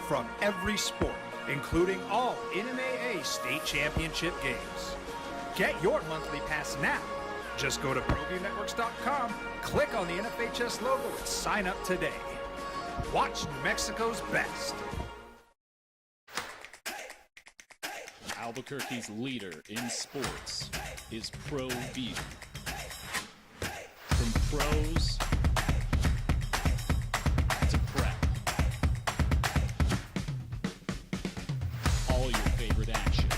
from every sport, including all NMAA state championship games. Get your monthly pass now. Just go to ProViewNetworks.com, click on the NFHS logo, and sign up today. Watch New Mexico's best. Albuquerque's leader in sports is ProView. From pros to prep, all your favorite action.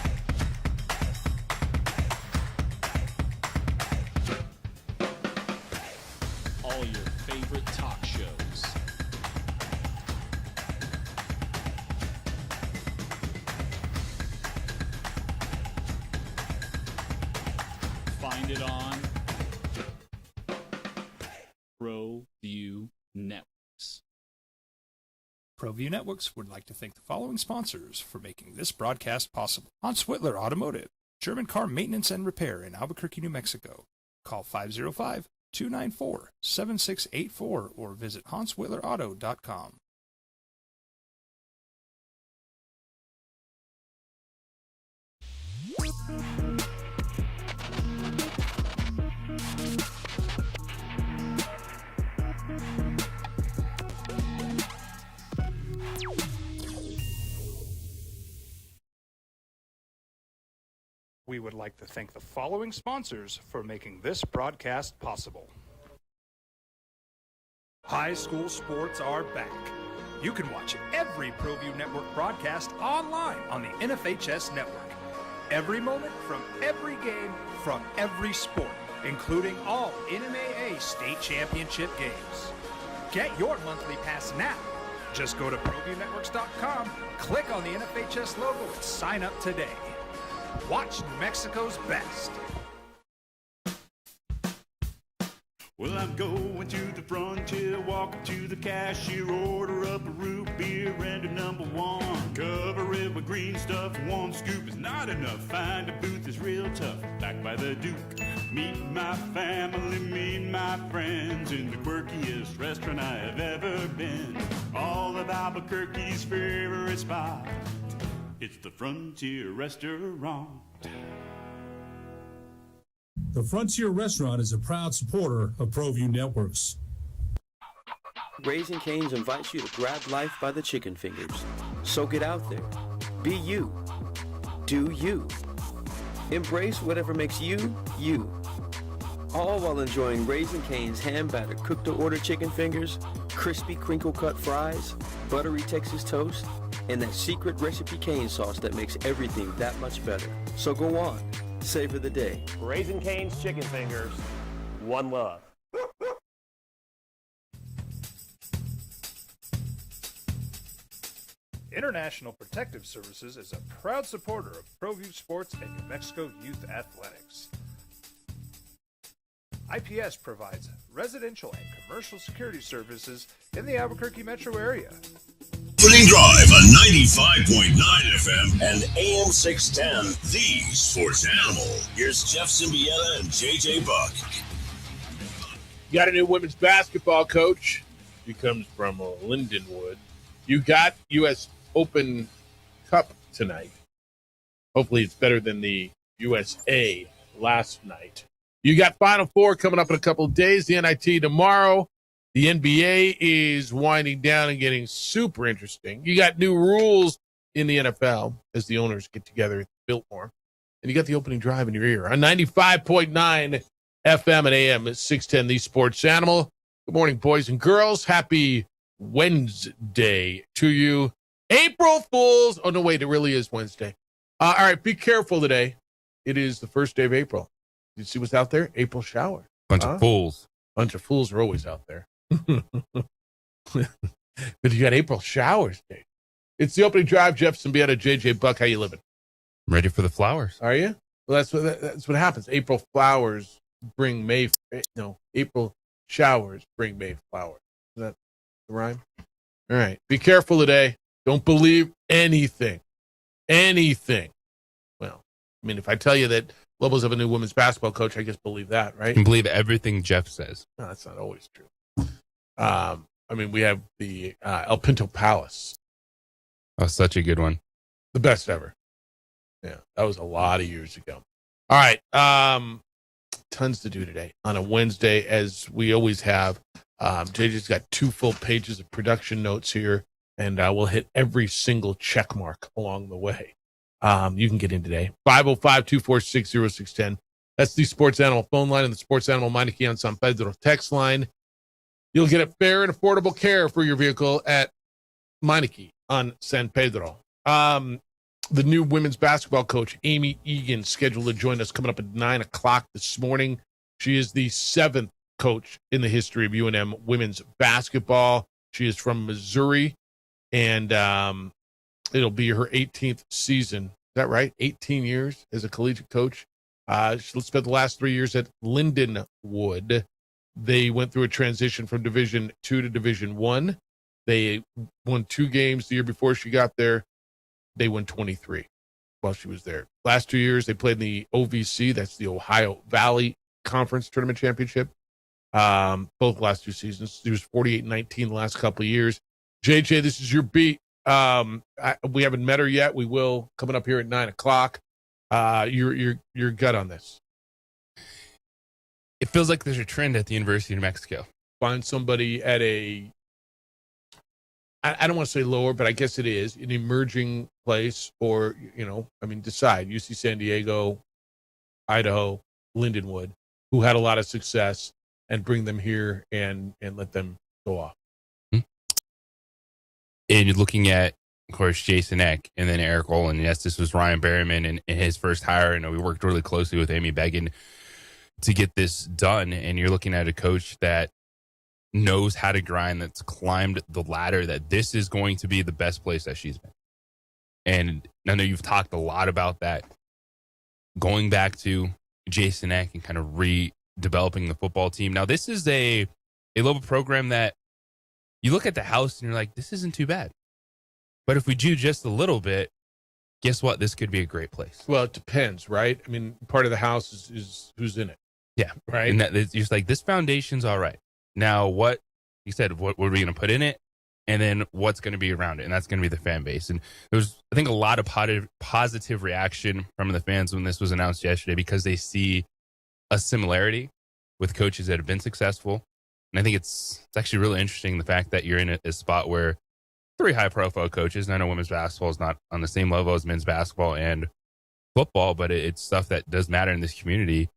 All your favorite talk shows. Find it on ProView Networks. ProView Networks would like to thank the following sponsors for making this broadcast possible. Hans Whitler Automotive, German car maintenance and repair in Albuquerque, New Mexico. Call 505-294-7684 or visit HansWhitlerAuto.com. We would like to thank the following sponsors for making this broadcast possible. High school sports are back. You can watch every ProView Network broadcast online on the NFHS network. Every moment from every game from every sport, including all NMAA state championship games. Get your monthly pass now. Just go to ProViewNetworks.com, click on the NFHS logo, and sign up today. Watch New Mexico's best. Well, I'm going to the frontier, walk up to the cashier, order up a root beer and a number one. Cover it with green stuff, one scoop is not enough. Find a booth that's real tough, backed by the Duke. Meet my family, meet my friends in the quirkiest restaurant I have ever been. All of Albuquerque's favorite spot. It's the Frontier Restaurant. The Frontier Restaurant is a proud supporter of ProView Networks. Raising Cane's invites you to grab life by the chicken fingers. So get out there. Be you. Do you. Embrace whatever makes you, you. All while enjoying Raising Cane's hand-battered cooked-to-order chicken fingers, crispy crinkle-cut fries, buttery Texas toast, and that secret recipe cane sauce that makes everything that much better. So go on, savor the day. Raising Cane's chicken fingers, one love. International Protective Services is a proud supporter of ProView Sports and New Mexico Youth Athletics. IPS provides residential and commercial security services in the Albuquerque metro area. Opening Drive on 95.9 FM and AM 610, the sports animal. Here's Jeff Symbieta and JJ Buck. You got a new women's basketball coach. He comes from Lindenwood. You got U.S. Open Cup tonight. Hopefully it's better than the USA last night. You got Final Four coming up in a couple of days, the NIT tomorrow. The NBA is winding down and getting super interesting. You got new rules in the NFL as the owners get together at Biltmore. And you got the Opening Drive in your ear on 95.9 FM and AM at 610, the sports animal. Good morning, boys and girls. Happy Wednesday to you. April Fools. Oh, no, wait, it really is Wednesday. All right, be careful today. It is the first day of April. You see what's out there? April shower. Bunch of fools. Bunch of fools are always out there. But you got April showers day. It's the Opening Drive. Jeff Symbieta, JJ Buck. How you living? I'm ready for the flowers. Are you? Well, that's what happens. April flowers bring May. No, April showers bring May flowers. Is that the rhyme? All right. Be careful today. Don't believe anything. Anything. Well, I mean, if I tell you that Lobos have a new women's basketball coach, I guess believe that, right? You can believe everything Jeff says. No, that's not always true. I mean, we have the El Pinto Palace Oh, such a good one. The best ever. Yeah, that was a lot of years ago. All right. Tons to do today on a Wednesday, as we always have. JJ's got 2 full pages of production notes here, and we'll hit every single check mark along the way. You can get in today. 505-246-0610. That's the Sports Animal phone line and the Sports Animal Meineke on San Pedro text line. You'll get a fair and affordable care for your vehicle at Meineke on San Pedro. The new women's basketball coach, Amy Egan, scheduled to join us coming up at 9 o'clock this morning. She is the 7th coach in the history of UNM women's basketball. She is from Missouri, and it'll be her 18th season. Is that right? 18 years as a collegiate coach. She spent the last 3 years at Lindenwood. They went through a transition from Division II to Division I. They won 2 games the year before she got there. They won 23 while she was there. Last 2 years, they played in the OVC. That's the Ohio Valley Conference Tournament Championship. Both last 2 seasons. She was 48-19 the last couple of years. JJ, this is your beat. We haven't met her yet. We will coming up here at 9 o'clock. Your gut on this? It feels like there's a trend at the University of New Mexico. Find somebody at I don't want to say lower, but I guess it is an emerging place, or, decide UC San Diego, Idaho, Lindenwood, who had a lot of success, and bring them here and let them go off. And you're looking at, of course, Jason Eck and then Eric Olin. Yes, this was Ryan Berryman and his first hire. And we worked really closely with Amy Beggin to get this done. And you're looking at a coach that knows how to grind, that's climbed the ladder, that this is going to be the best place that she's been. And I know you've talked a lot about that. Going back to Jason Eck and kind of redeveloping the football team. Now, this is a level program that you look at the house and you're like, this isn't too bad. But if we do just a little bit, guess what? This could be a great place. Well, it depends, right? I mean, part of the house is who's in it. Yeah. Right. And that, it's just like, this foundation's all right. Now, what you said, what are we going to put in it? And then what's going to be around it? And that's going to be the fan base. And there was, I think, a lot of positive reaction from the fans when this was announced yesterday, because they see a similarity with coaches that have been successful. And I think it's actually really interesting, the fact that you're in a spot where 3 high-profile coaches, and I know women's basketball is not on the same level as men's basketball and football, but it's stuff that does matter in this community.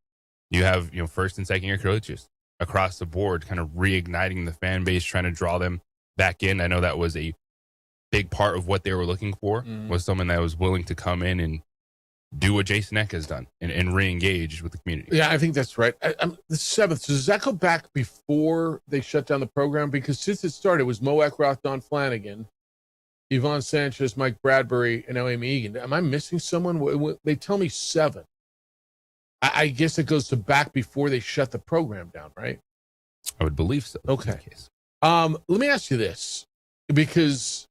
You have, first and second year coaches across the board, kind of reigniting the fan base, trying to draw them back in. I know that was a big part of what they were looking for, was someone that was willing to come in and do what Jason Eck has done and re-engage with the community. Yeah, I think that's right. The 7th, so does that go back before they shut down the program? Because since it started, it was Mo Eckroth, Don Flanagan, Yvonne Sanchez, Mike Bradbury, and now Amy Egan. Am I missing someone? They tell me 7. I guess it goes to back before they shut the program down, right? I would believe so. Okay. Let me ask you this, because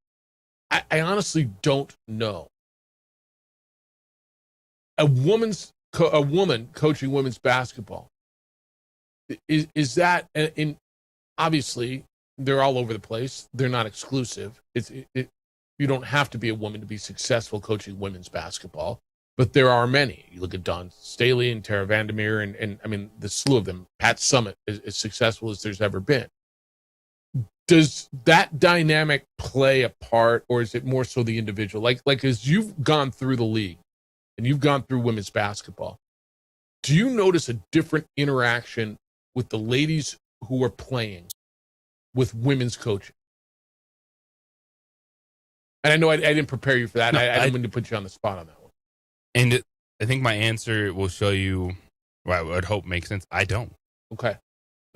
I honestly don't know. A woman coaching women's basketball, is that in? Obviously, they're all over the place. They're not exclusive. You don't have to be a woman to be successful coaching women's basketball. But there are many. You look at Dawn Staley and Tara Vandermeer, and I mean, the slew of them. Pat Summitt is as successful as there's ever been. Does that dynamic play a part, or is it more so the individual? Like as you've gone through the league and you've gone through women's basketball, do you notice a different interaction with the ladies who are playing with women's coaching? And I know I didn't prepare you for that. No, I didn't mean to put you on the spot on that one. And I think my answer will show you, well, I would hope makes sense. I don't. Okay.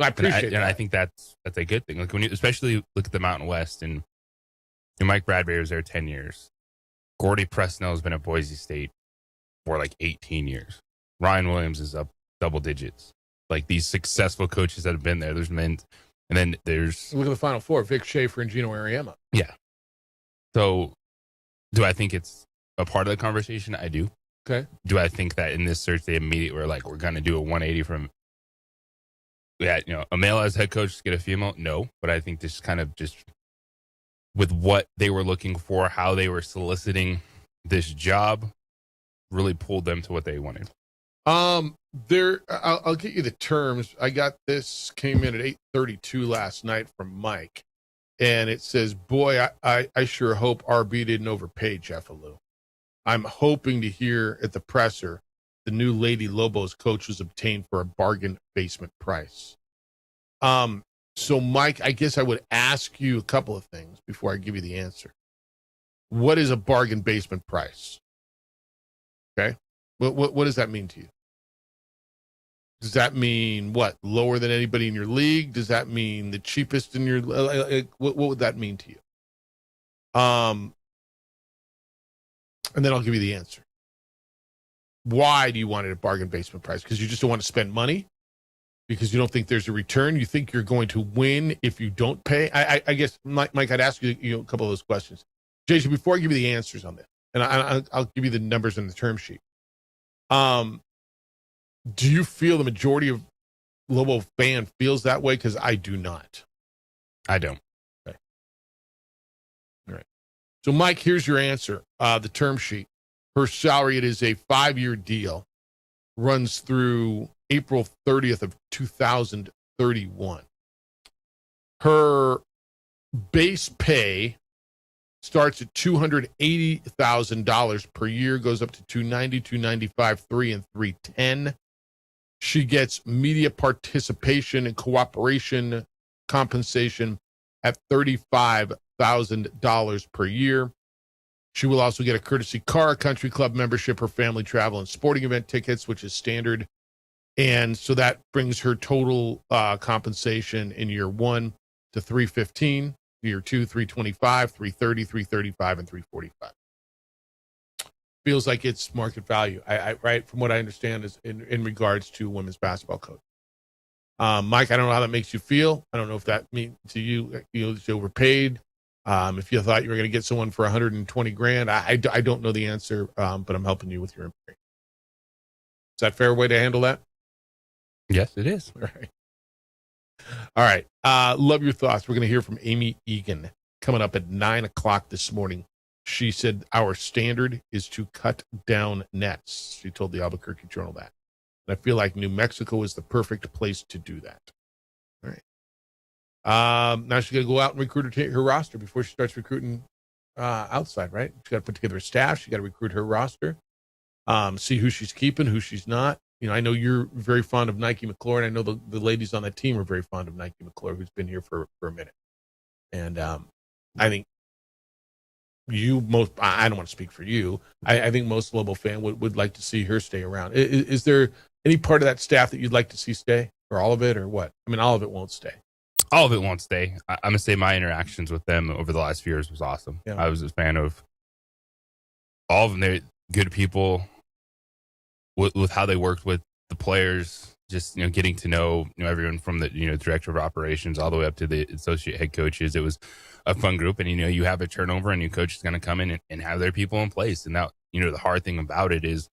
I appreciate that. And I think that's a good thing. Like when you especially look at the Mountain West, and Mike Bradbury was there 10 years. Gordy Presnell has been at Boise State for like 18 years. Ryan Williams is up double digits. Like these successful coaches that have been there. There's men, and then there's look at the Final Four: Vic Schaefer and Gino Ariema. Yeah. So, do I think it's a part of the conversation? I do. Okay. Do I think that in this search they immediately were like, we're going to do a 180 from, we had, a male as head coach to get a female? No, but I think this kind of just with what they were looking for, how they were soliciting this job, really pulled them to what they wanted? I'll get you the terms. I got this, came in at 8:32 last night from Mike, and it says, boy, I sure hope RB didn't overpay Jeff Alou. I'm hoping to hear at the presser the new Lady Lobos coach was obtained for a bargain basement price. So Mike, I guess I would ask you a couple of things before I give you the answer. What is a bargain basement price? Okay. What does that mean to you? Does that mean what? Lower than anybody in your league? Does that mean the cheapest in your, what would that mean to you? And then I'll give you the answer. Why do you want it at bargain basement price? Because you just don't want to spend money? Because you don't think there's a return? You think you're going to win if you don't pay? I guess, Mike, I'd ask you a couple of those questions. JJ, before I give you the answers on this, and I'll give you the numbers in the term sheet. Do you feel the majority of Lobo fan feels that way? Because I do not. I don't. Okay. All right. So, Mike, here's your answer. The term sheet. Her salary, it is a 5-year deal, runs through April 30th of 2031. Her base pay starts at $280,000 per year, goes up to $290,000, $295,000, $300,000, and $310,000. She gets media participation and cooperation compensation at $35,000 per year. She will also get a courtesy car, a country club membership, her family travel, and sporting event tickets, which is standard. And so that brings her total compensation in year 1 to $315,000, year 2, $325,000, $330,000, $335,000, and $345,000. Feels like it's market value, right? From what I understand is in regards to women's basketball coach. Mike, I don't know how that makes you feel. I don't know if that means to you, it's overpaid. If you thought you were going to get someone for $120,000, I don't know the answer, but I'm helping you with your information. Is that a fair way to handle that? Yes, it is. All right. Love your thoughts. We're going to hear from Amy Egan coming up at 9:00 this morning. She said our standard is to cut down nets. She told the Albuquerque Journal that. And I feel like New Mexico is the perfect place to do that. All right. Now she's going to go out and recruit her roster before she starts recruiting outside, right? She's got to put together a staff. She's got to recruit her roster, see who she's keeping, who she's not. You know, I know you're very fond of Nike McClure, and I know the ladies on that team are very fond of Nike McClure, who's been here for a minute. And I think I don't want to speak for you. I think most Lobo fan would like to see her stay around. Is there any part of that staff that you'd like to see stay, or all of it, or what? I mean, all of it won't stay. All of it won't stay. I'm going to say my interactions with them over the last few years was awesome. Yeah. I was a fan of all of them. They're good people with how they worked with the players, just, getting to know, everyone from the, director of operations all the way up to the associate head coaches. It was a fun group, and, you have a turnover, and your coach is going to come in and have their people in place. And now, the hard thing about it is,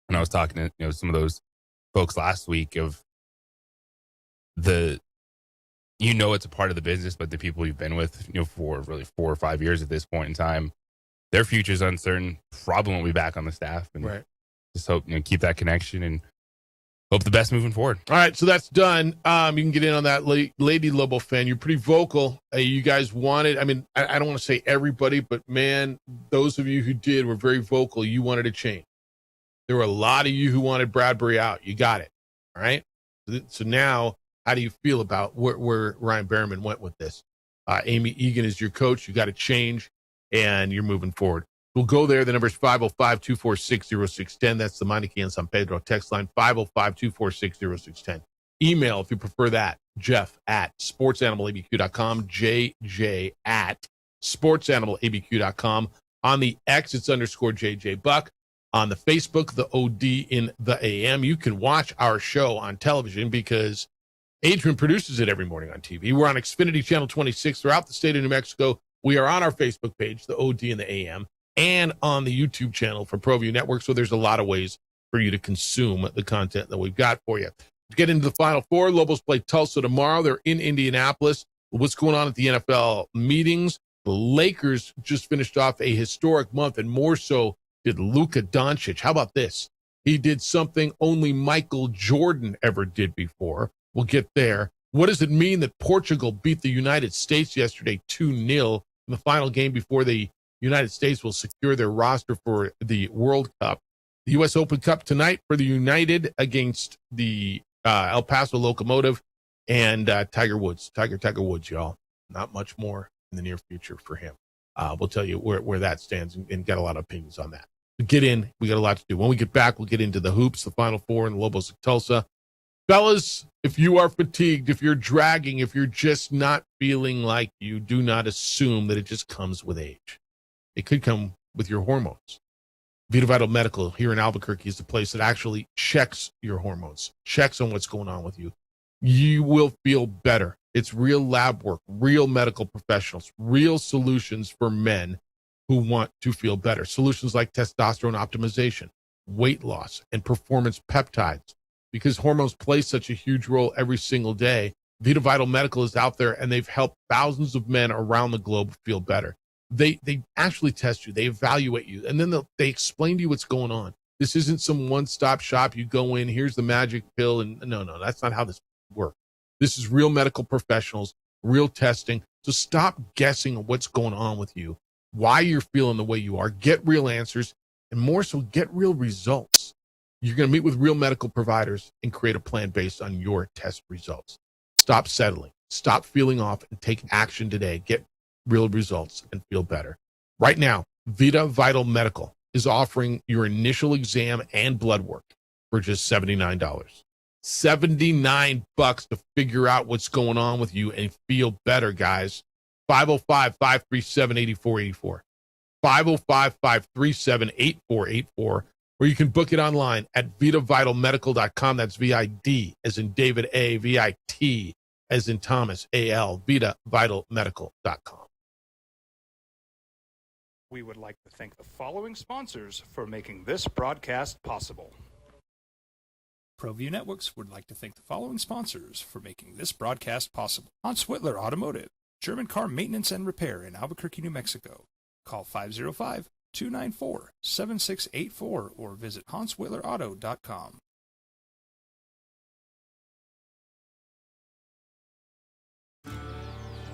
when I was talking to, some of those folks last week of it's a part of the business, but the people you've been with, for really 4 or 5 years at this point in time, their future's uncertain, probably won't be back on the staff. And right. Just hope, keep that connection and hope the best moving forward. All right, so that's done. You can get in on that, Lady Lobo fan. You're pretty vocal. You guys wanted, I don't want to say everybody, but man, those of you who did were very vocal. You wanted a change. There were a lot of you who wanted Bradbury out. You got it. All right. So now, how do you feel about where Ryan Behrman went with this? Amy Egan is your coach. You got to change, and you're moving forward. We'll go there. The number is 505-246-0610. That's the Meineke and San Pedro text line, 505-246-0610. Email, if you prefer that, Jeff@sportsanimалabq.com, JJ@sportsanimалabq.com. On the X, it's _JJ Buck. On the Facebook, the OD in the AM. You can watch our show on television because Adrian produces it every morning on TV. We're on Xfinity Channel 26 throughout the state of New Mexico. We are on our Facebook page, the OD in the AM, and on the YouTube channel for ProView Network. So there's a lot of ways for you to consume the content that we've got for you. To get into the Final Four, Lobos play Tulsa tomorrow. They're in Indianapolis. What's going on at the NFL meetings? The Lakers just finished off a historic month, and more so did Luka Doncic. How about this? He did something only Michael Jordan ever did before. We'll get there. What does it mean that Portugal beat the United States yesterday 2-0 in the final game before the United States will secure their roster for the World Cup? The U.S. Open Cup tonight for the United against the El Paso Locomotive and Tiger Woods. Tiger Woods, y'all. Not much more in the near future for him. We'll tell you where that stands and get a lot of opinions on that. To get in, we got a lot to do. When we get back, we'll get into the hoops, the Final Four, and the Lobos of Tulsa. Fellas, if you are fatigued, if you're dragging, if you're just not feeling like you, do not assume that it just comes with age. It could come with your hormones. Vita Vital Medical here in Albuquerque is the place that actually checks your hormones, checks on what's going on with you. You will feel better. It's real lab work, real medical professionals, real solutions for men who want to feel better. Solutions like testosterone optimization, weight loss, and performance peptides. Because hormones play such a huge role every single day, Vita Vital Medical is out there, and they've helped thousands of men around the globe feel better. They actually test you. They evaluate you, and then they explain to you what's going on. This isn't some one-stop shop. You go in, here's the magic pill, and no, that's not how this works. This is real medical professionals, real testing. So stop guessing what's going on with you, why you're feeling the way you are. Get real answers, and more so, get real results. You're going to meet with real medical providers and create a plan based on your test results. Stop settling. Stop feeling off and take action today. Get real results and feel better. Right now, Vita Vital Medical is offering your initial exam and blood work for just $79. $79 to figure out what's going on with you and feel better, guys. 505-537-8484. 505-537-8484. Or you can book it online at VitaVitalMedical.com. That's V-I-D as in David A, V-I-T as in Thomas, A-L, VitaVitalMedical.com. We would like to thank the following sponsors for making this broadcast possible. ProView Networks would like to thank the following sponsors for making this broadcast possible. Hans Whitler Automotive, German car maintenance and repair in Albuquerque, New Mexico. Call 505-294-7684 or visit HansWhitlerAuto.com.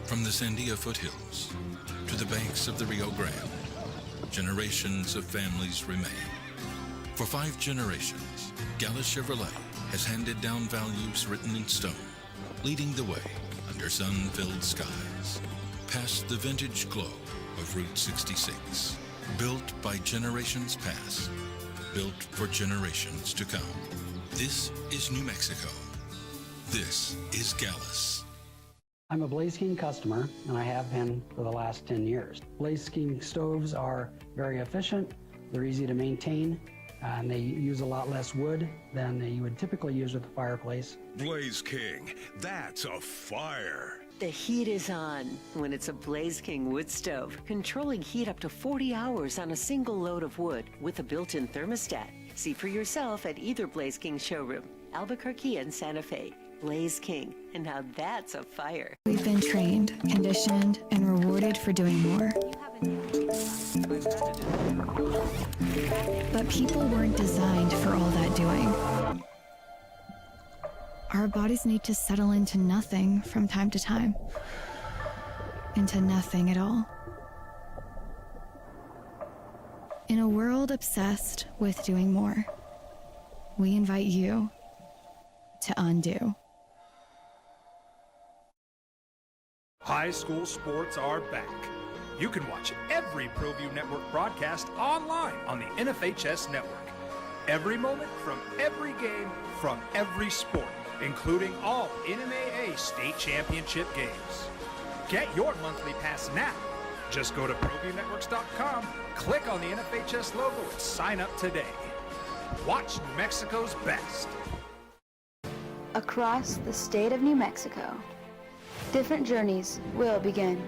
From the Sandia foothills to the banks of the Rio Grande, generations of families remain. For 5 generations, Gallus Chevrolet has handed down values written in stone, leading the way under sun-filled skies, past the vintage glow of Route 66. Built by generations past, built for generations to come. This is New Mexico. This is Gallus. I'm a Blaze King customer, and I have been for the last 10 years. Blaze King stoves are very efficient, they're easy to maintain, and they use a lot less wood than you would typically use with a fireplace. Blaze King, that's a fire. The heat is on when it's a Blaze King wood stove, controlling heat up to 40 hours on a single load of wood with a built-in thermostat. See for yourself at either Blaze King showroom, Albuquerque and Santa Fe. Blaze King, and now that's a fire. We've been trained, conditioned, and rewarded for doing more. But people weren't designed for all that doing. Our bodies need to settle into nothing from time to time. Into nothing at all. In a world obsessed with doing more, we invite you to undo. High school sports are back. You can watch every ProView Network broadcast online on the NFHS network. Every moment from every game from every sport, including all NMAA state championship games. Get your monthly pass now. Just go to ProViewNetworks.com, click on the NFHS logo, and sign up today. Watch New Mexico's best. Across the state of New Mexico, different journeys will begin.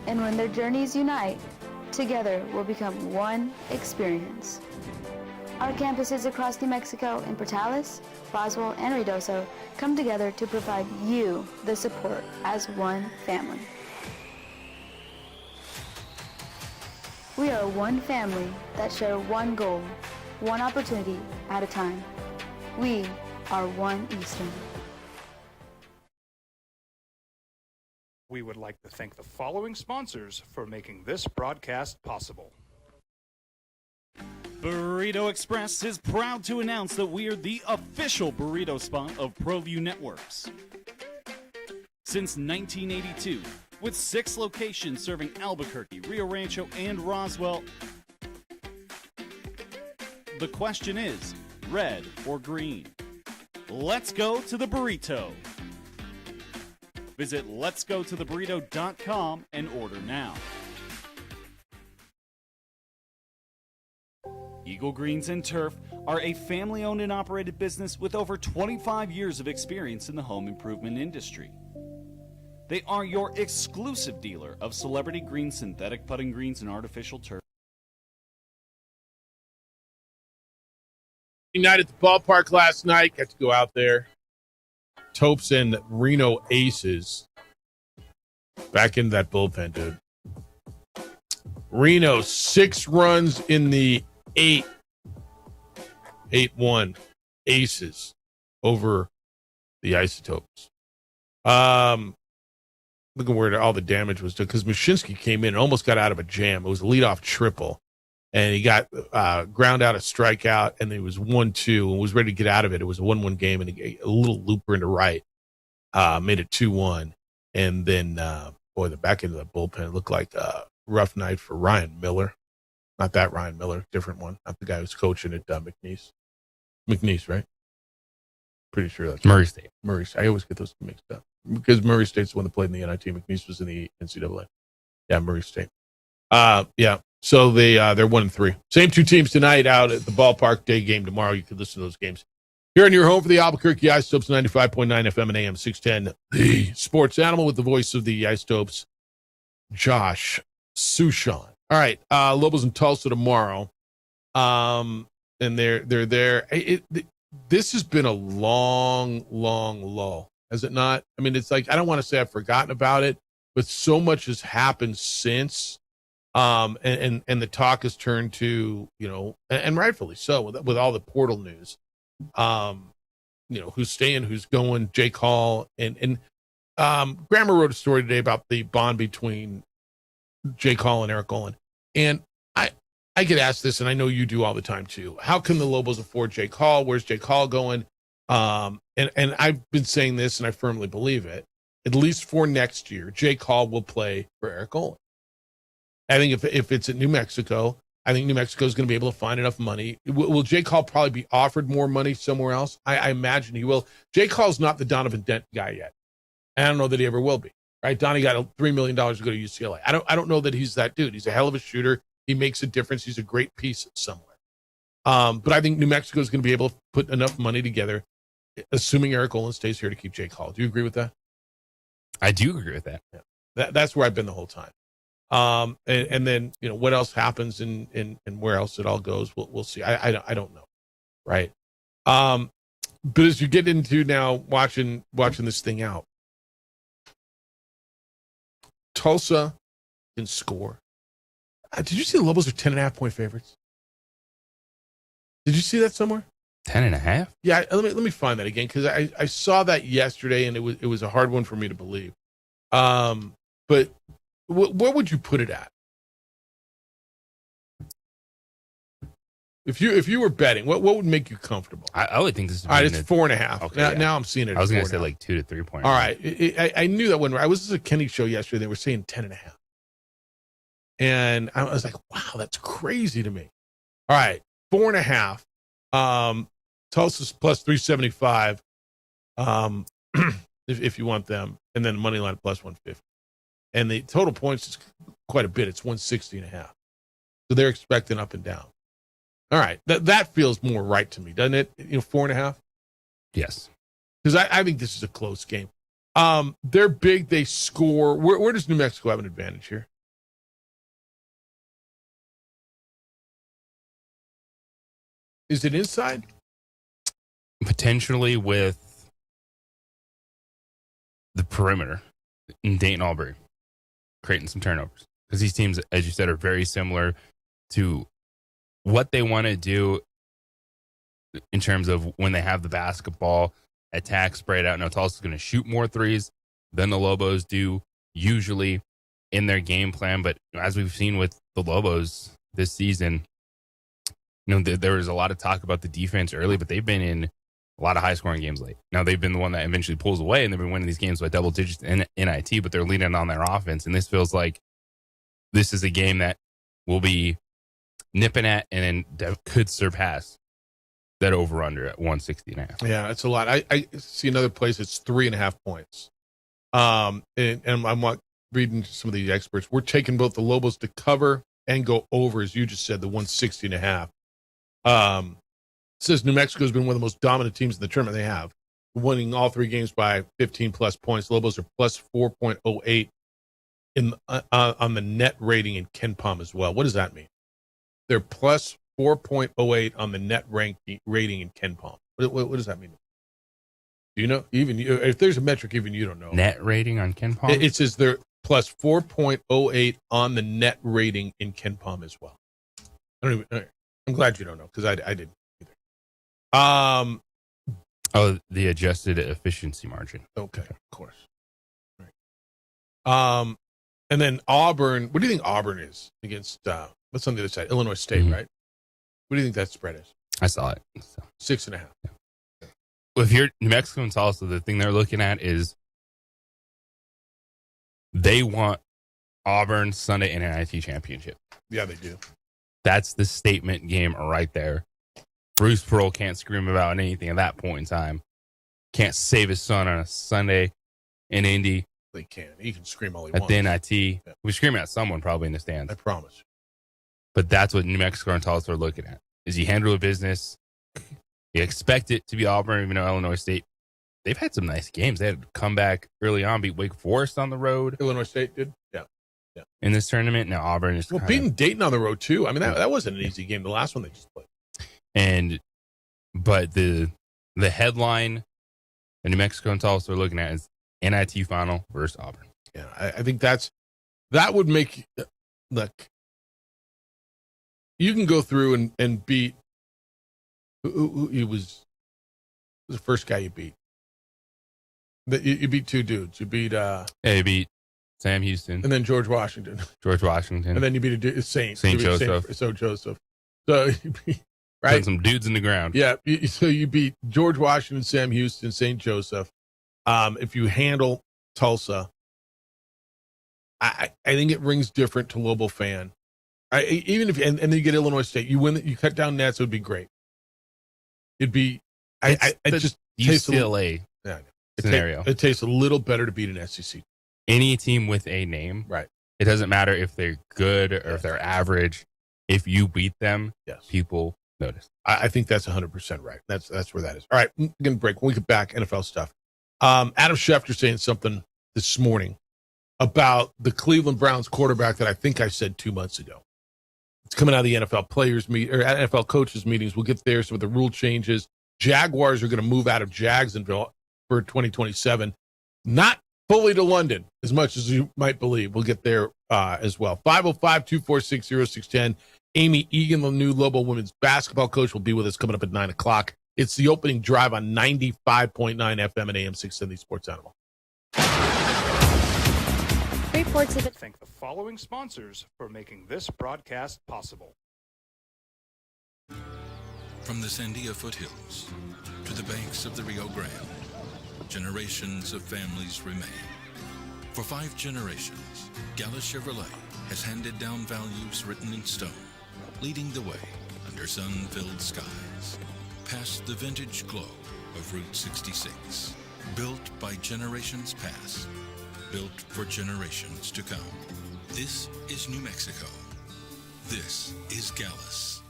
And when their journeys unite, together will become one experience. Our campuses across New Mexico in Portales, Boswell, and Ruidoso come together to provide you the support as one family. We are one family that share one goal, one opportunity at a time. We are One Eastern. We would like to thank the following sponsors for making this broadcast possible. Burrito Express is proud to announce that we are the official burrito spot of ProView Networks. Since 1982, with 6 locations serving Albuquerque, Rio Rancho, and Roswell, the question is, red or green? Let's go to the burrito. Visit letsgototheburrito.com and order now. Eagle Greens and Turf are a family-owned and operated business with over 25 years of experience in the home improvement industry. They are your exclusive dealer of celebrity green, synthetic putting greens, and artificial turf. Night at the ballpark last night. Got to go out there. Topes and Reno Aces. Back into that bullpen, dude. Reno, 6 runs in the 8-1 Aces over the Isotopes. Look at where all the damage was done, because Mushinski came in and almost got out of a jam. It was a leadoff triple, and he got ground out a strikeout, and it was 1-2 and was ready to get out of it. It was a 1-1 game, and a little looper into right made it 2-1. And then, the back end of the bullpen looked like a rough night for Ryan Miller. Not that Ryan Miller, different one. Not the guy who's coaching at McNeese. McNeese, right? Pretty sure that's Murray State. Murray State. I always get those mixed up because Murray State's the one that played in the NIT. McNeese was in the NCAA. Yeah, Murray State. Yeah. So they're 1-3. Same 2 teams tonight out at the ballpark. Day game tomorrow. You can listen to those games here in your home for the Albuquerque Isotopes, 95.9 FM and AM 610. The sports animal with the voice of the Isotopes, Josh Suchon. All right, Lobos in Tulsa tomorrow, and they're there. This has been a long lull, has it not? I mean, it's like, I don't want to say I've forgotten about it, but so much has happened since, and the talk has turned to, and rightfully so, with all the portal news, who's staying, who's going, Jake Hall, and Grammer wrote a story today about the bond between Jake Hall and Eric Olin. And I get asked this, and I know you do all the time too. How can the Lobos afford Jake Hall? Where's Jake Hall going? And I've been saying this, and I firmly believe it. At least for next year, Jake Hall will play for Eric Olin. I think if it's at New Mexico, I think New Mexico is going to be able to find enough money. Will Jake Hall probably be offered more money somewhere else? I imagine he will. Jake Hall's not the Donovan Dent guy yet. I don't know that he ever will be. Right, Donnie got $3 million to go to UCLA. I don't know that he's that dude. He's a hell of a shooter. He makes a difference. He's a great piece somewhere. But I think New Mexico is going to be able to put enough money together, assuming Eric Olin stays here, to keep Jake Hall. Do you agree with that? I do agree with that. Yeah. That's where I've been the whole time. And then what else happens and where else it all goes, we'll see. I don't know, right? But as you get into now watching this thing out. Tulsa can score. Did you see the Lobos are 10.5-point favorites? Did you see that somewhere? 10.5? Yeah, let me find that again, because I saw that yesterday, and it was a hard one for me to believe. But where would you put it at? If you were betting, what would make you comfortable? I would think this is all right. It's 4.5. Okay, now I'm seeing it. I was going to say like 2 to 3 points. All right, I knew that one. I was at a Kenny show yesterday. They were saying 10.5, and I was like, "Wow, that's crazy to me." All right, 4.5. Tulsa's plus 375. If you want them, and then the money line plus 150, and the total points is quite a bit. It's 160.5. So they're expecting up and down. All right, that feels more right to me, doesn't it? 4.5. Yes, because I think this is a close game. They're big. They score. Where does New Mexico have an advantage here? Is it inside? Potentially with the perimeter in Dayton Albury, creating some turnovers. because these teams, as you said, are very similar to what they want to do in terms of when they have the basketball, attack, spread out. Now, Tulsa's going to shoot more threes than the Lobos do usually in their game plan. But as we've seen with the Lobos this season, there was a lot of talk about the defense early, but they've been in a lot of high-scoring games late. Now, they've been the one that eventually pulls away, and they've been winning these games by double digits in NIT, but they're leaning on their offense. And this feels like this is a game that will be nipping at and then that could surpass that over-under at 160.5. Yeah, it's a lot. I see another place it's 3.5 points. And I'm reading some of the experts. We're taking both the Lobos to cover and go over, as you just said, the 160.5. It says New Mexico's been one of the most dominant teams in the tournament. They have, winning all 3 games by 15-plus points. Lobos are plus 4.08 on the net rating in KenPom as well. What does that mean? They're plus 4.08 on the net rating in KenPom. What does that mean? Do you know? Even you, if there's a metric, even you don't know. Net rating on KenPom? It says they're plus 4.08 on the net rating in KenPom as well. I'm glad you don't know, because I didn't either. The adjusted efficiency margin. Okay, of course. Right. And then Auburn. What do you think Auburn is against? What's on the other side? Illinois State, right? What do you think that spread is? I saw it. 6.5. Yeah. Well, if you're New Mexico and Tulsa, the thing they're looking at is they want Auburn Sunday NIT championship. Yeah, they do. That's the statement game right there. Bruce Pearl can't scream about anything at that point in time. Can't save his son on a Sunday in Indy. They can. He can scream all he at wants. The NIT. Yeah. We're screaming at someone probably in the stands. I promise. But that's what New Mexico and Tulsa are looking at. Is he handle a business? You expect it to be Auburn, even though Illinois State, they've had some nice games. They had to come back early on, beat Wake Forest on the road. Illinois State did? Yeah. In this tournament. Now Auburn is beating Dayton on the road, too. I mean, that wasn't an easy game. The last one they just played. But the headline that New Mexico and Tulsa are looking at is NIT final versus Auburn. Yeah, I think that would make, look, you can go through and beat, who was the first guy you beat? You beat 2 dudes. You beat, you beat Sam Houston. And then George Washington. And then you beat Saint Joseph. Joseph. So you beat, right? Put some dudes in the ground. Yeah. So you beat George Washington, Sam Houston, St. Joseph. If you handle Tulsa, I think it rings different to Lobo fan. Even if and then you get Illinois State, you win. You cut down nets, it would be great. It'd be. I just UCLA scenario. It tastes a little better to beat an SEC. Any team with a name, right? It doesn't matter if they're good or if they're average. If you beat them, people notice. I think that's 100% right. That's where that is. All right, we're gonna break. When we get back, NFL stuff. Adam Schefter saying something this morning about the Cleveland Browns quarterback that I think I said 2 months ago. It's coming out of the NFL players meet or NFL coaches meetings. We'll get there. So with the rule changes, Jaguars are going to move out of Jacksonville for 2027. Not fully to London, as much as you might believe. We'll get there as well. 505-246-0610. Amy Egan, the new Lobo women's basketball coach, will be with us coming up at 9 o'clock. It's the opening drive on 95.9 FM and AM 670 Sports Animal. Reports of it. Thank the following sponsors for making this broadcast possible. From the Sandia foothills to the banks of the Rio Grande, generations of families remain. For 5 generations, Gallus Chevrolet has handed down values written in stone, leading the way under sun-filled skies, past the vintage glow of Route 66. Built by generations past, built for generations to come. This is New Mexico. This is Gallus.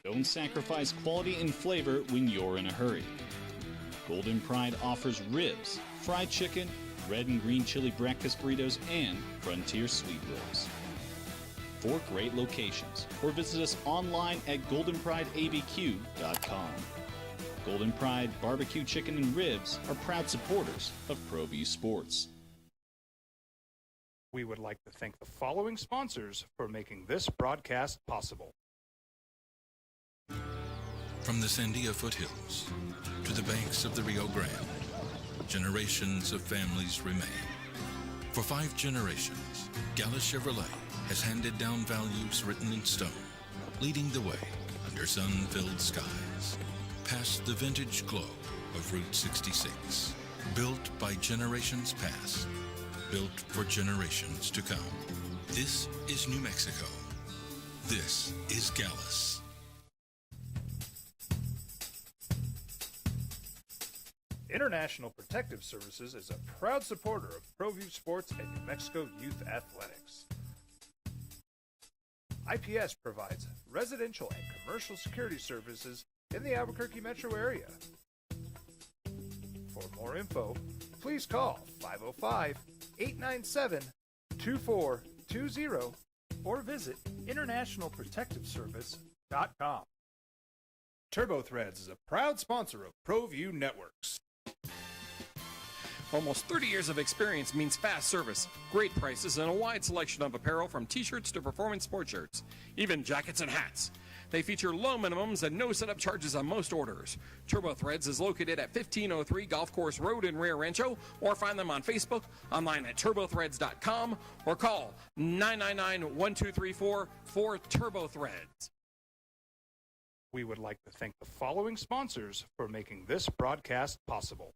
Don't sacrifice quality and flavor when you're in a hurry. Golden Pride offers ribs, fried chicken, red and green chili breakfast burritos, and frontier sweet rolls. 4 great locations, or visit us online at goldenprideabq.com. Golden Pride Barbecue Chicken and Ribs are proud supporters of ProView Sports. We would like to thank the following sponsors for making this broadcast possible. From the Sandia foothills to the banks of the Rio Grande, generations of families remain. For 5 generations, Gallus Chevrolet has handed down values written in stone, leading the way under sun-filled skies, past the vintage glow of Route 66. Built by generations past, built for generations to come. This is New Mexico. This is Gallus. International Protective Services is a proud supporter of ProView Sports and New Mexico Youth Athletics. IPS provides residential and commercial security services in the Albuquerque metro area. For more info, please call 505-897-2420 or visit internationalprotectiveservice.com. TurboThreads is a proud sponsor of ProView Networks. Almost 30 years of experience means fast service, great prices, and a wide selection of apparel from t-shirts to performance sport shirts, even jackets and hats. They feature low minimums and no setup charges on most orders. TurboThreads is located at 1503 Golf Course Road in Rio Rancho, or find them on Facebook, online at turbothreads.com, or call 999-1234 for TurboThreads. We would like to thank the following sponsors for making this broadcast possible.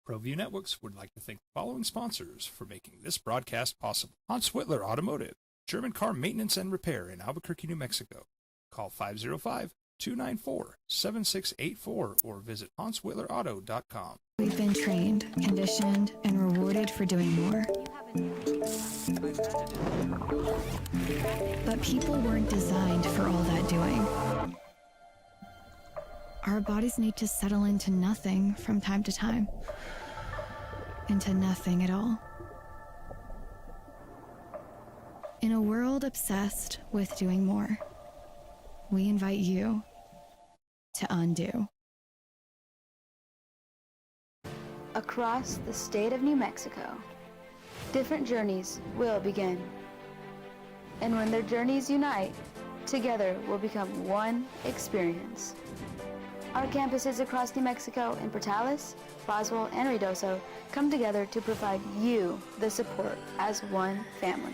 ProView Networks would like to thank the following sponsors for making this broadcast possible. Hans Whitler Automotive, German car maintenance and repair in Albuquerque, New Mexico. Call 505-294-7684 or visit hanswhitlerauto.com. We've been trained, conditioned, and rewarded for doing more. But people weren't designed for all that doing. Our bodies need to settle into nothing from time to time. Into nothing at all. In a world obsessed with doing more, we invite you to undo. Across the state of New Mexico, different journeys will begin. And when their journeys unite, together will become one experience. Our campuses across New Mexico in Portales, Boswell, and Ruidoso come together to provide you the support as one family.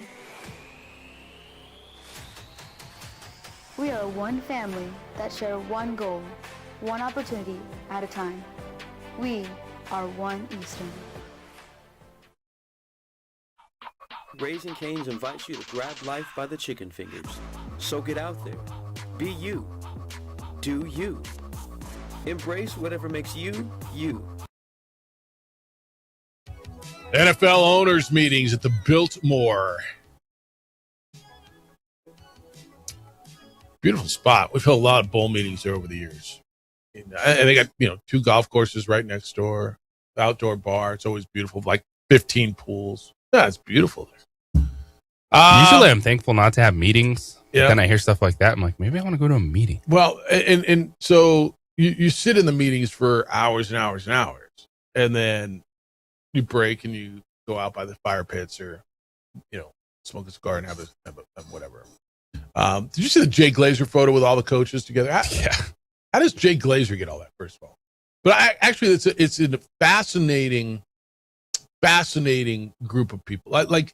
We are one family that share one goal, one opportunity at a time. We are One Eastern. Raising Cane's invites you to grab life by the chicken fingers. So get out there. Be you. Do you. Embrace whatever makes you, you. NFL owners meetings at the Biltmore. Beautiful spot. We've held a lot of bowl meetings there over the years. And they got, 2 golf courses right next door, outdoor bar. It's always beautiful, like 15 pools. Yeah, it's beautiful there. Usually I'm thankful not to have meetings. Yeah. Then I hear stuff like that. I'm like, maybe I want to go to a meeting. Well, and so you sit in the meetings for hours and hours and hours, and then you break and you go out by the fire pits or, smoke a cigar and have a whatever. Did you see the Jay Glazer photo with all the coaches together? How does Jay Glazer get all that, first of all? But actually, it's a fascinating group of people. Like,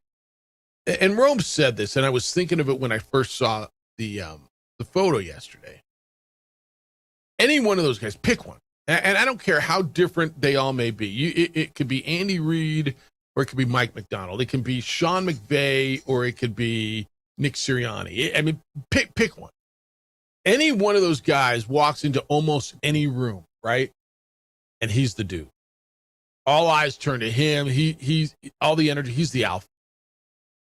and Rome said this, and I was thinking of it when I first saw the photo yesterday. Any one of those guys, pick one. And I don't care how different they all may be. It could be Andy Reid, or it could be Mike McDonald. It can be Sean McVay, or it could be Nick Sirianni. I mean, pick one. Any one of those guys walks into almost any room, right? And he's the dude. All eyes turn to him. He's all the energy. He's the alpha.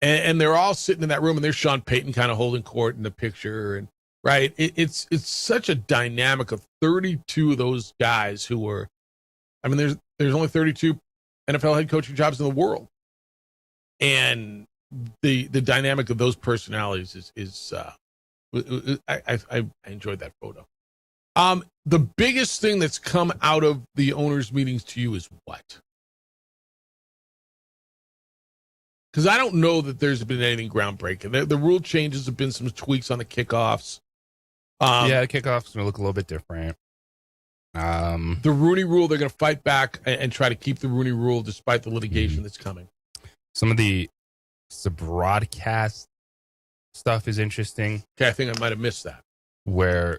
And they're all sitting in that room, and there's Sean Payton kind of holding court in the picture, and right. It's such a dynamic of 32 of those guys who were. I mean, there's only 32 NFL head coaching jobs in the world, and the dynamic of those personalities is I enjoyed that photo. The biggest thing that's come out of the owners' meetings to you is what? Because I don't know that there's been anything groundbreaking. The rule changes have been some tweaks on the kickoffs. Yeah, the kickoff's going to look a little bit different. The Rooney Rule, they're going to fight back and try to keep the Rooney Rule despite the litigation that's coming. Some of the broadcast stuff is interesting. Okay, I think I might have missed that. Where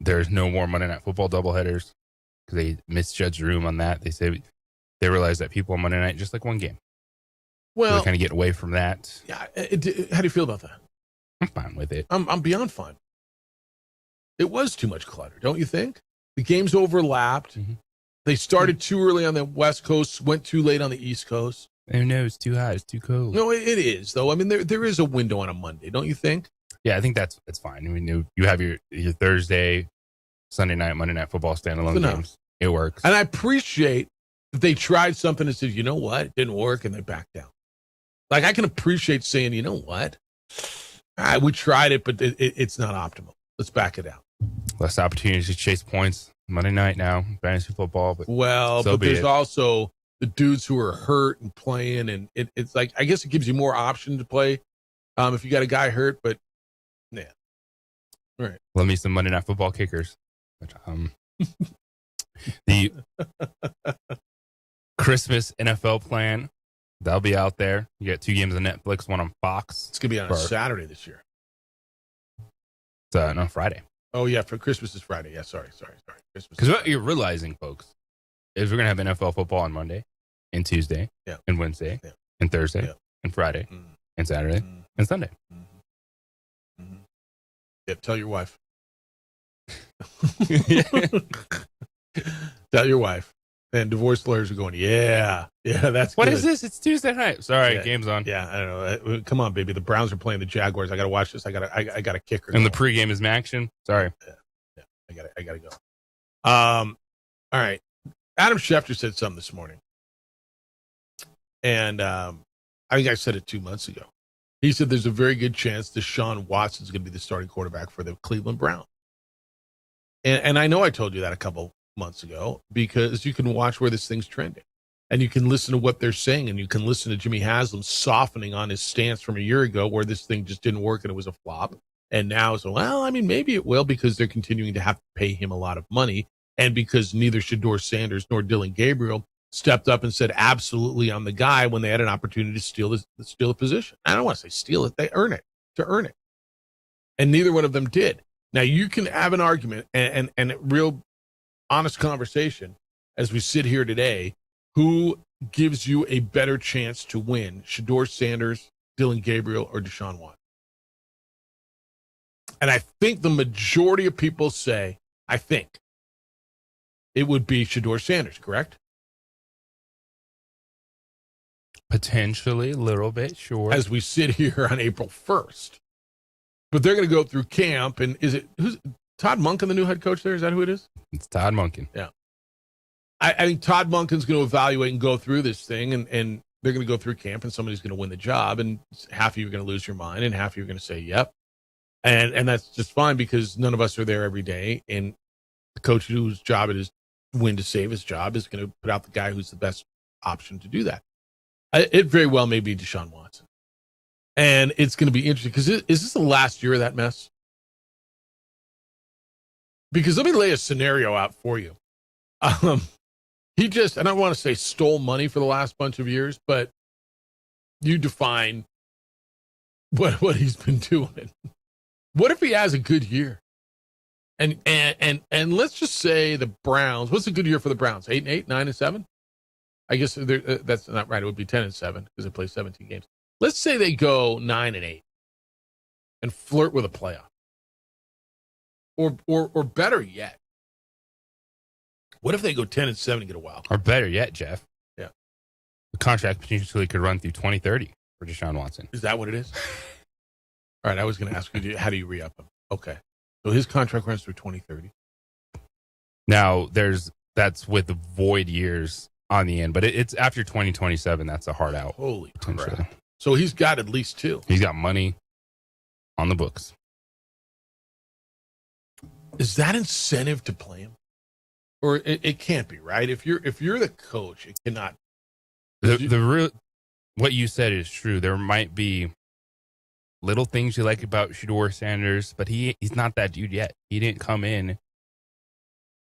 there's no more Monday Night Football doubleheaders because they misjudged the room on that. They say they realize that people on Monday night just like one game. Well, they kind of get away from that. Yeah, how do you feel about that? I'm fine with it. I'm beyond fine. It was too much clutter, don't you think? The games overlapped. Mm-hmm. They started too early on the West Coast, went too late on the East Coast. Oh, no, it's too hot. It's too cold. No, it is, though. I mean, there is a window on a Monday, don't you think? Yeah, I think that's fine. I mean, you have your Thursday, Sunday night, Monday Night Football standalone games. It works. And I appreciate that they tried something and said, you know what? It didn't work, and they backed down. Like, I can appreciate saying, you know what? We tried it, but it's not optimal. Let's back it out. Less opportunities to chase points Monday night now, fantasy football. But there's also the dudes who are hurt and playing, and it's like, I guess it gives you more option to play if you got a guy hurt, but yeah. All right. Love me some Monday Night Football kickers. But, the Christmas NFL plan, that'll be out there. You get 2 games on Netflix, 1 on Fox. It's going to be on a Saturday this year. No, Friday. Oh, yeah, for Christmas is Friday. Yeah, sorry. Because what you're realizing, folks, is we're going to have NFL football on Monday and Tuesday and Wednesday and Thursday and Friday and Saturday and Sunday. Yeah, tell your wife. Tell your wife. And divorce lawyers are going, yeah, that's What good. is this? It's Tuesday night. Sorry, game's on. Yeah, I don't know. Come on, baby. The Browns are playing the Jaguars. I got to watch this. I got a kicker. And the pregame is action. Sorry. Yeah. I got to go. All right. Adam Schefter said something this morning. And I think I said it 2 months ago. He said there's a very good chance Deshaun Watson is going to be the starting quarterback for the Cleveland Browns. And I know I told you that a couple months ago because you can watch where this thing's trending. And you can listen to what they're saying, and you can listen to Jimmy Haslam softening on his stance from a year ago where this thing just didn't work and it was a flop. And now it's, well, I mean, maybe it will because they're continuing to have to pay him a lot of money. And because neither Shedeur Sanders nor Dylan Gabriel stepped up and said, absolutely, I'm the guy when they had an opportunity to steal the position. I don't want to say steal it. They earn it to earn it. And neither one of them did. Now, you can have an argument and a real honest conversation as we sit here today. Who gives you a better chance to win, Shedeur Sanders, Dylan Gabriel, or Deshaun Watson? And I think the majority of people say, I think it would be Shedeur Sanders, correct? Potentially a little bit, sure. As we sit here on April 1st. But they're going to go through camp, and who's Todd Monken, the new head coach there? Is that who it is? It's Todd Monken. Yeah. I think Todd Monken's going to evaluate and go through this thing, and they're going to go through camp, and somebody's going to win the job, and half of you are going to lose your mind, and half of you are going to say, yep. And that's just fine because none of us are there every day, and the coach whose job it is to win to save his job is going to put out the guy who's the best option to do that. It very well may be Deshaun Watson. And it's going to be interesting because is this the last year of that mess? Because let me lay a scenario out for you. He just, and I don't want to say stole money for the last bunch of years, but you define what he's been doing. What if he has a good year? And let's just say the Browns, what's a good year for the Browns? 8-8, 9-7? I guess that's not right. It would be 10-7 because they play 17 games. Let's say they go 9-8 and flirt with a playoff. Or better yet, what if they go 10-7 and get a wild card? Or better yet, Jeff. Yeah. The contract potentially could run through 2030 for Deshaun Watson. Is that what it is? All right, I was going to ask you, how do you re-up him? Okay. So his contract runs through 2030. Now, that's with the void years on the end, but it's after 2027. That's a hard out. Holy crap. So he's got at least 2. He's got money on the books. is that incentive to play him? Or it can't be, right? If you're the coach, it cannot. The real, what you said is true. There might be little things you like about Shedeur Sanders, but he's not that dude yet. He didn't come in,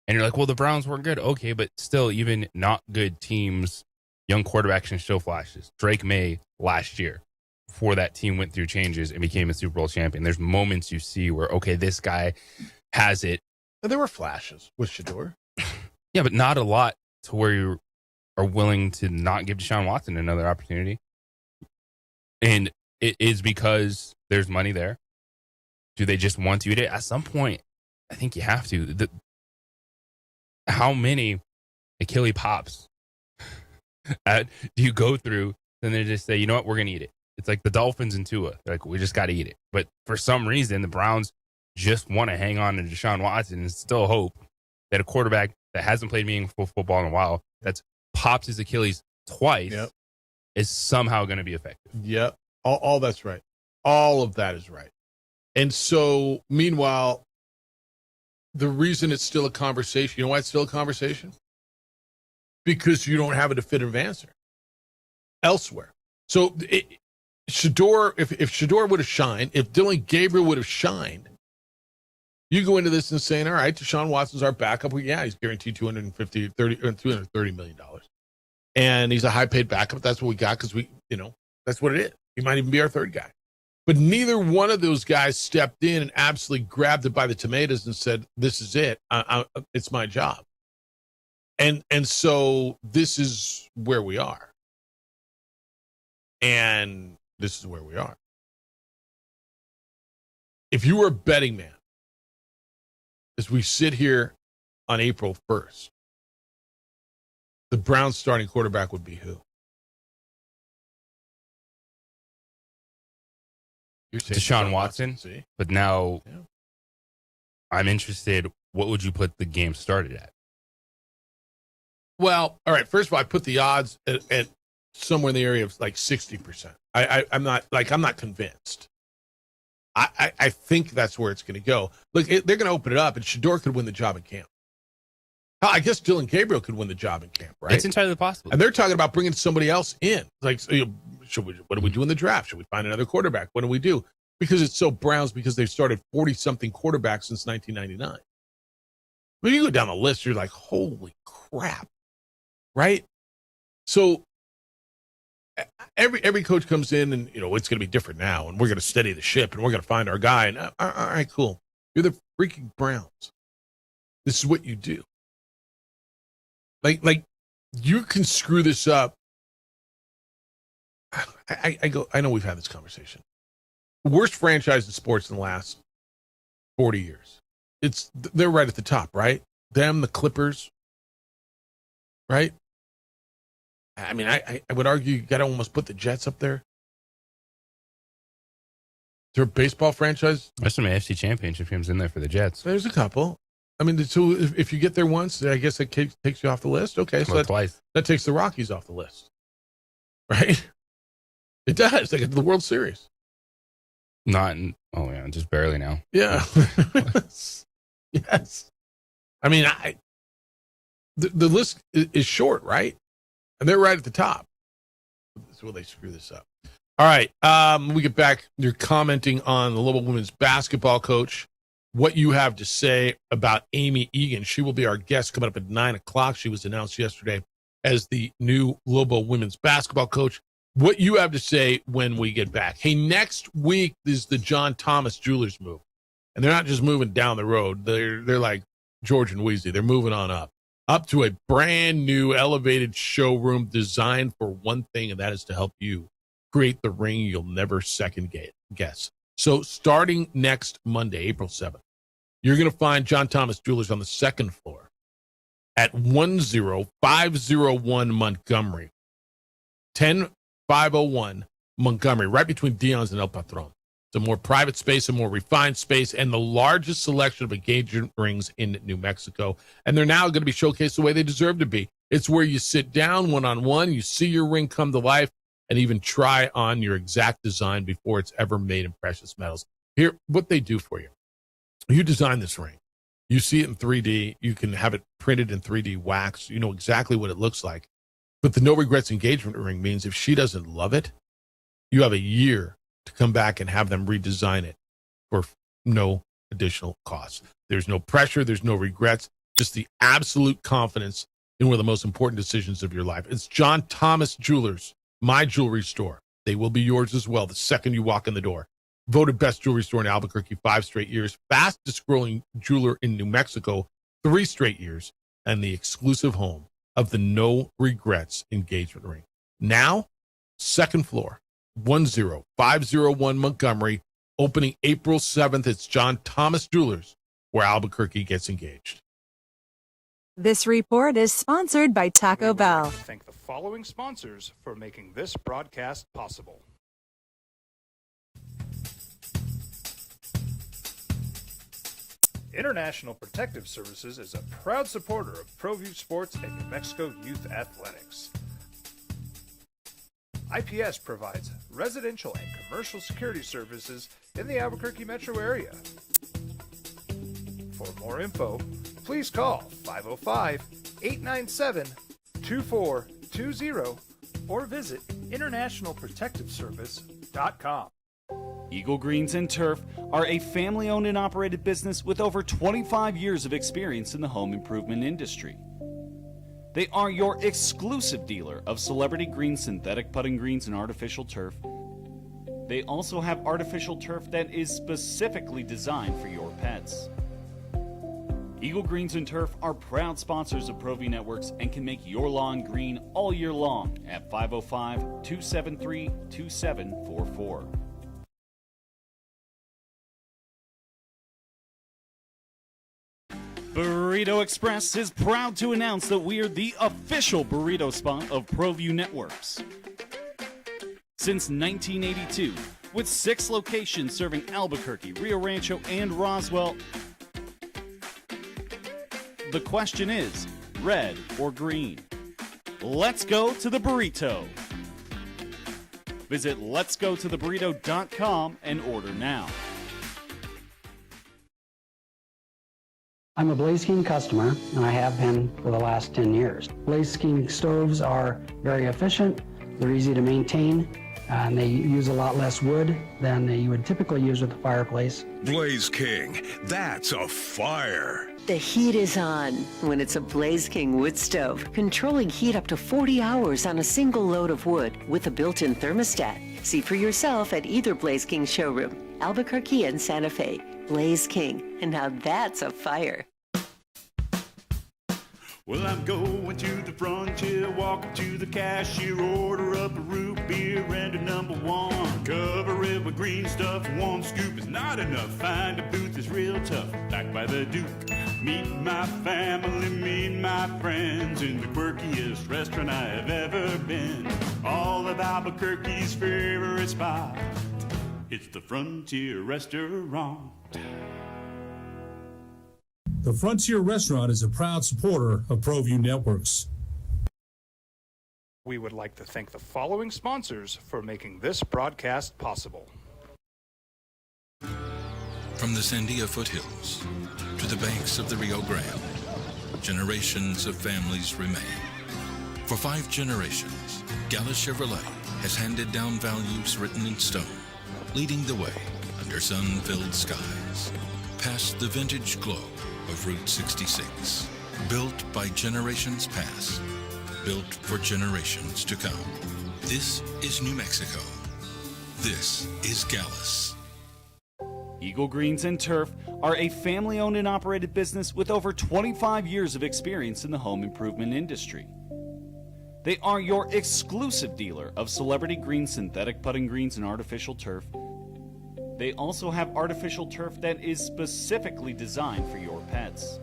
and you're like, well, the Browns weren't good. Okay, but still, even not good teams, young quarterbacks can show flashes. Drake May last year, before that team went through changes and became a Super Bowl champion. There's moments you see where, okay, this guy has it. And there were flashes with Shedeur. Yeah, but not a lot to where you are willing to not give Deshaun Watson another opportunity. And it is because there's money there. Do they just want to eat it? At some point, I think you have to. How many Achilles pops do you go through? And they just say, you know what, we're going to eat it. It's like the Dolphins and Tua. They're like, we just got to eat it. But for some reason, the Browns just want to hang on to Deshaun Watson and still hope that a quarterback that hasn't played meaningful football in a while, that's popped his Achilles twice, is somehow going to be effective. Yep. All that's right. All of that is right. And so, meanwhile, the reason it's still a conversation, you know why it's still a conversation? Because you don't have a definitive answer elsewhere. So, Shedeur, if Shedeur would have shined, if Dillon Gabriel would have shined, you go into this and saying, all right, Deshaun Watson's our backup. Well, yeah, he's guaranteed $230 million. And he's a high-paid backup. That's what we got because that's what it is. He might even be our third guy. But neither one of those guys stepped in and absolutely grabbed it by the tomatoes and said, this is it. It's my job. And so this is where we are. And this is where we are. If you were a betting man, as we sit here on April 1st, the Browns starting quarterback would be who? Deshaun Watson. See? But now I'm interested, what would you put the game started at? Well, all right. First of all, I put the odds at somewhere in the area of like 60%. I'm not convinced. I think that's where it's going to go. Look, they're going to open it up, and Shedeur could win the job in camp. I guess Dillon Gabriel could win the job in camp, right? It's entirely possible. And they're talking about bringing somebody else in. Like, what do we do in the draft? Should we find another quarterback? What do we do? Because it's so Browns, because they've started 40-something quarterbacks since 1999. When you go down the list, you're like, holy crap, right? So every coach comes in and, it's going to be different now, and we're going to steady the ship, and we're going to find our guy. And all right, cool. You're the freaking Browns. This is what you do. Like you can screw this up. I know we've had this conversation. Worst franchise in sports in the last 40 years. They're right at the top, right? Them, the Clippers, right? I mean, I would argue you got to almost put the Jets up there. Is there a baseball franchise? There's some AFC championship games in there for the Jets. There's a couple. I mean, so if you get there once, I guess it takes you off the list. Okay, so twice. That takes the Rockies off the list, right? It does. They get to the World Series. Just barely now. Yeah. Yes. I mean, the list is short, right? And they're right at the top. So will they screw this up? All right. When we get back, you're commenting on the Lobo women's basketball coach. What you have to say about Amy Egan. She will be our guest coming up at 9:00. She was announced yesterday as the new Lobo women's basketball coach. What you have to say when we get back. Hey, next week is the John Thomas Jewelers move. And they're not just moving down the road. They're like George and Weasley. They're moving on up to a brand new elevated showroom designed for one thing, and that is to help you create the ring you'll never second guess. So starting next Monday, April 7th, you're going to find John Thomas Jewelers on the second floor at 10501 Montgomery. 10501 Montgomery, right between Dion's and El Patron. It's a more private space, a more refined space, and the largest selection of engagement rings in New Mexico. And they're now going to be showcased the way they deserve to be. It's where you sit down one-on-one, you see your ring come to life, and even try on your exact design before it's ever made in precious metals. Here, what they do for you. You design this ring. You see it in 3D. You can have it printed in 3D wax. You know exactly what it looks like. But the no regrets engagement ring means if she doesn't love it, you have a year to come back and have them redesign it for no additional cost. There's no pressure. There's no regrets. Just the absolute confidence in one of the most important decisions of your life. It's John Thomas Jewelers, my jewelry store. They will be yours as well the second you walk in the door. Voted best jewelry store in Albuquerque 5 straight years, fastest growing jeweler in New Mexico 3 straight years, and the exclusive home of the no regrets engagement ring. Now, second floor, 10501 Montgomery, opening April 7th. It's John Thomas Jewelers, where Albuquerque gets engaged. This report is sponsored by Taco Bell. Thank the following sponsors for making this broadcast possible. International Protective Services is a proud supporter of ProView Sports and New Mexico Youth Athletics. IPS provides residential and commercial security services in the Albuquerque metro area. For more info, please call 505-897-2420 or visit internationalprotectiveservice.com. Eagle Greens and Turf are a family-owned and operated business with over 25 years of experience in the home improvement industry. They are your exclusive dealer of celebrity green, synthetic putting greens, and artificial turf. They also have artificial turf that is specifically designed for your pets. Eagle Greens and Turf are proud sponsors of ProView Networks and can make your lawn green all year long at 505-273-2744. Burrito Express is proud to announce that we are the official burrito spot of ProView Networks. Since 1982, with 6 locations serving Albuquerque, Rio Rancho, and Roswell, the question is, red or green? Let's go to the burrito. Visit letsgototheburrito.com and order now. I'm a Blaze King customer, and I have been for the last 10 years. Blaze King stoves are very efficient, they're easy to maintain, and they use a lot less wood than you would typically use with a fireplace. Blaze King, that's a fire. The heat is on when it's a Blaze King wood stove, controlling heat up to 40 hours on a single load of wood with a built-in thermostat. See for yourself at either Blaze King showroom, Albuquerque and Santa Fe. Blaze King, and now that's a fire. Well, I'm going to the frontier, walking to the cashier, order up a root beer and a number 1. Cover it with green stuff, 1 scoop is not enough. Find a booth that's real tough, back by the Duke. Meet my family, meet my friends in the quirkiest restaurant I have ever been. All of Albuquerque's favorite spot, it's the Frontier Restaurant. The Frontier Restaurant is a proud supporter of ProView Networks. We would like to thank the following sponsors for making this broadcast possible. From the Sandia foothills to the banks of the Rio Grande, generations of families remain. For 5 generations, Gala Chevrolet has handed down values written in stone, leading the way under sun-filled skies, past the vintage glow of Route 66. Built by generations past, built for generations to come. This is New Mexico. This is Gallus. Eagle Greens and Turf are a family-owned and operated business with over 25 years of experience in the home improvement industry. They are your exclusive dealer of celebrity green, synthetic putting greens, and artificial turf. They also have artificial turf that is specifically designed for your pets.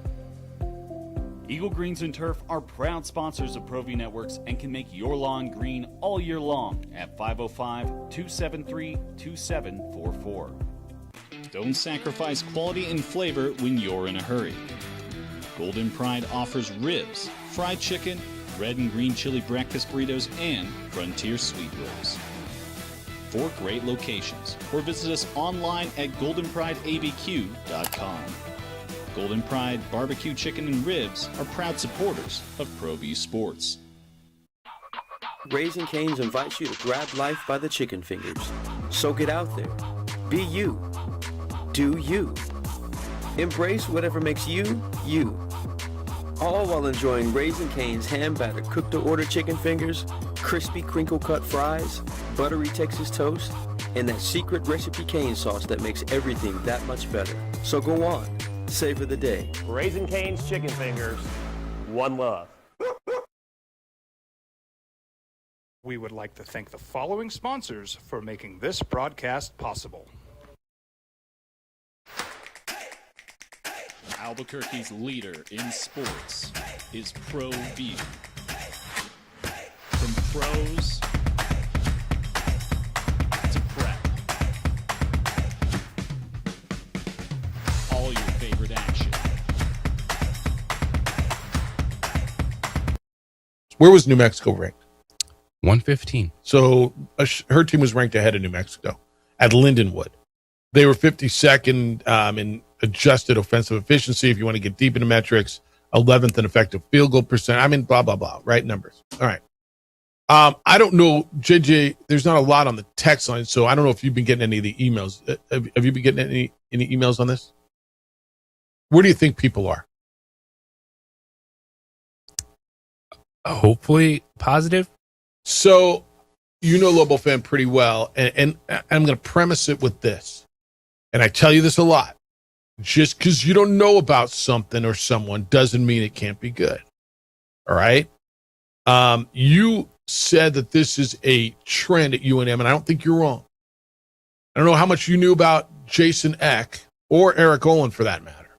Eagle Greens and Turf are proud sponsors of ProView Networks and can make your lawn green all year long at 505-273-2744. Don't sacrifice quality and flavor when you're in a hurry. Golden Pride offers ribs, fried chicken, red and green chili breakfast burritos, and Frontier sweet rolls. 4 great locations, or visit us online at goldenprideabq.com. Golden Pride Barbecue Chicken and Ribs are proud supporters of ProView Sports. Raising Cane's invites you to grab life by the chicken fingers. So get out there. Be you. Do you. Embrace whatever makes you, you. All while enjoying Raising Cane's hand-battered cooked-to-order chicken fingers, crispy crinkle-cut fries, buttery Texas toast, and that secret recipe cane sauce that makes everything that much better. So go on. Savor the day. Raising Cane's chicken fingers. One love. We would like to thank the following sponsors for making this broadcast possible. Albuquerque's leader in sports is ProView. From pros to prep. All your favorite action. Where was New Mexico ranked? 115. So her team was ranked ahead of New Mexico at Lindenwood. They were 52nd in adjusted offensive efficiency. If you want to get deep into metrics, 11th in effective field goal percent. I mean, blah, blah, blah, right? Numbers. All right. I don't know, JJ, there's not a lot on the text line, so I don't know if you've been getting any of the emails. Have you been getting any emails on this? Where do you think people are? Hopefully positive. So, you know Lobo fan pretty well, and I'm going to premise it with this. And I tell you this a lot. Just because you don't know about something or someone doesn't mean it can't be good. All right? You said that this is a trend at UNM, and I don't think you're wrong. I don't know how much you knew about Jason Eck or Eric Olin, for that matter.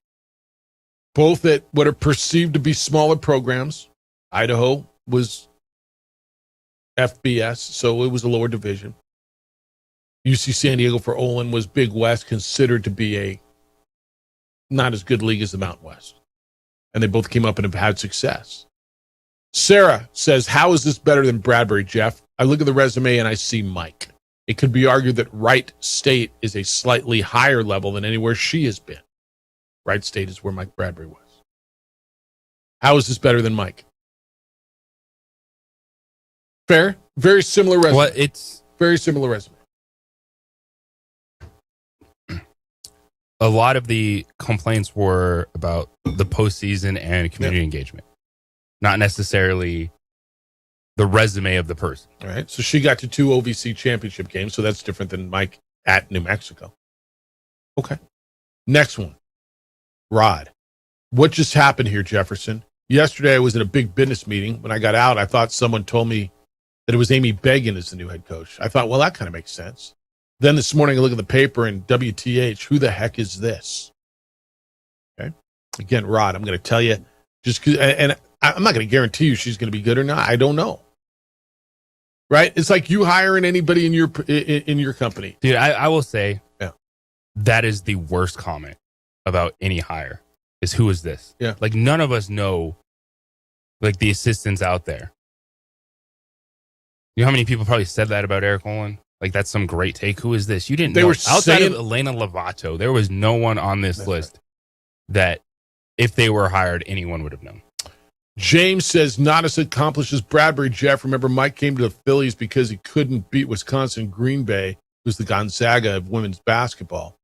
Both at what are perceived to be smaller programs. Idaho was FBS, so it was a lower division. UC San Diego for Olin was Big West, considered to be a not as good league as the Mountain West. And they both came up and have had success. Sarah says, how is this better than Bradbury, Jeff? I look at the resume and I see Mike. It could be argued that Wright State is a slightly higher level than anywhere she has been. Wright State is where Mike Bradbury was. How is this better than Mike? Fair. Very similar resume. Well, it's very similar resume. A lot of the complaints were about the postseason and community engagement, not necessarily the resume of the person. All right. So she got to 2 OVC championship games, so that's different than Mike at New Mexico. Okay. Next one. Rod. What just happened here, Jefferson? Yesterday I was at a big business meeting. When I got out, I thought someone told me that it was Amy Began as the new head coach. I thought, well, that kind of makes sense. Then this morning I look at the paper and WTH, who the heck is this? Okay. Again, Rod, I'm going to tell you, and I'm not going to guarantee you she's going to be good or not. I don't know. Right? It's like you hiring anybody in your company. Dude, I will say that is the worst comment about any hire is who is this? Yeah. Like none of us know like the assistants out there. You know how many people probably said that about Eric Olin? Like that's some great take. Who is this? You didn't know. Outside of Elena Lovato, there was no one on this list that if they were hired, anyone would have known. James says, not as accomplished as Bradbury, Jeff. Remember, Mike came to the Phillies because he couldn't beat Wisconsin Green Bay, who's the Gonzaga of women's basketball.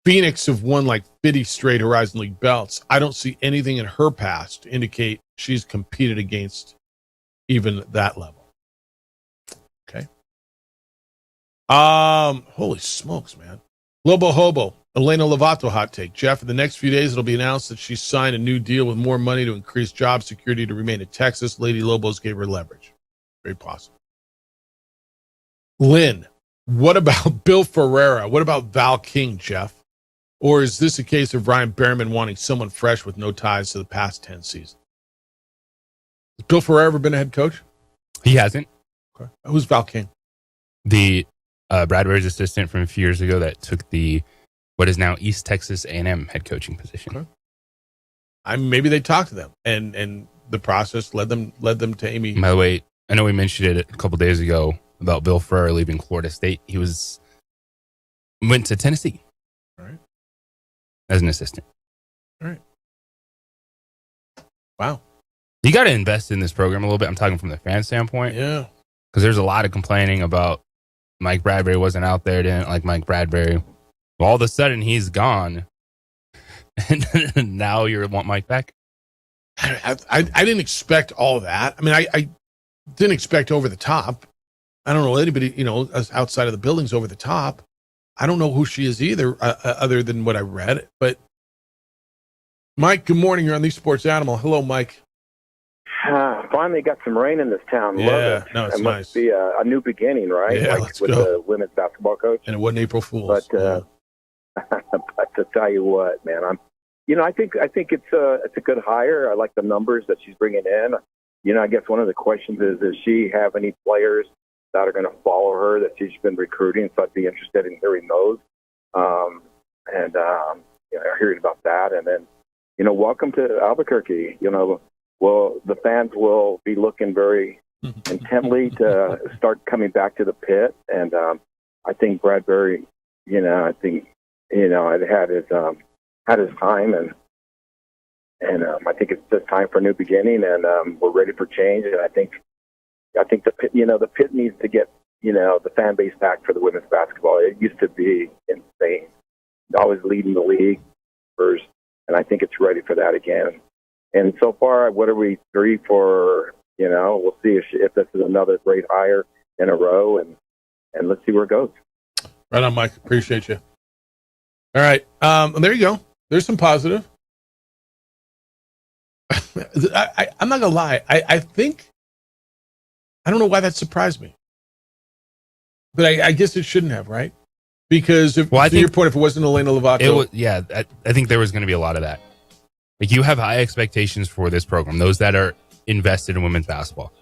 Phoenix have won like 50 straight Horizon League belts. I don't see anything in her past to indicate she's competed against even that level. Okay. Holy smokes, man. Lobo Hobo, Elena Lovato hot take. Jeff, in the next few days, it'll be announced that she signed a new deal with more money to increase job security to remain in Texas. Lady Lobos gave her leverage. Very possible. Lynn, what about Bill Ferreira? What about Val King, Jeff? Or is this a case of Ryan Behrman wanting someone fresh with no ties to the past 10 seasons? Has Bill Ferreira ever been a head coach? He hasn't. Okay. Who's Val King? The Bradbury's assistant from a few years ago that took the what is now East Texas A&M head coaching position. Okay. Maybe they talked to them, and the process led them to Amy. By the way, I know we mentioned it a couple days ago about Bill Ferreira leaving Florida State. He went to Tennessee, right, as an assistant. All right. Wow. You got to invest in this program a little bit. I'm talking from the fan standpoint. Yeah. Because there's a lot of complaining about Mike Bradbury wasn't out there, didn't like Mike Bradbury. All of a sudden, he's gone. And now you want Mike back? I didn't expect all that. I mean, I didn't expect over the top. I don't know anybody, outside of the buildings over the top. I don't know who she is either, other than what I read. But Mike, good morning. You're on the Sports Animal. Hello, Mike. Finally got some rain in this town. Yeah, Love it. no, it's it nice. Must be a new beginning, right? Yeah, like let's with go. the women's basketball coach. And it wasn't April Fool's. But but to tell you what, man, I think it's a good hire. I like the numbers that she's bringing in. I guess one of the questions is, does she have any players that are going to follow her that she's been recruiting? So I'd be interested in hearing those, and hearing about that. And then, welcome to Albuquerque. Well, the fans will be looking very intently to start coming back to the pit. And I think Bradbury, it had his time, and I think it's just time for a new beginning, and we're ready for change. And I think the pit, the pit needs to get, the fan base back for the women's basketball. It used to be insane, always leading the league first, and I think it's ready for that again. And so far, what are we, 3 for? We'll see if this is another great hire in a row, and let's see where it goes. Right on, Mike. Appreciate you. All right. There you go. There's some positive. I'm not going to lie. I think, I don't know why that surprised me. But I guess it shouldn't have, right? Because to your point, if it wasn't Elena Lovato. I think there was going to be a lot of that. Like, you have high expectations for this program, those that are invested in women's basketball.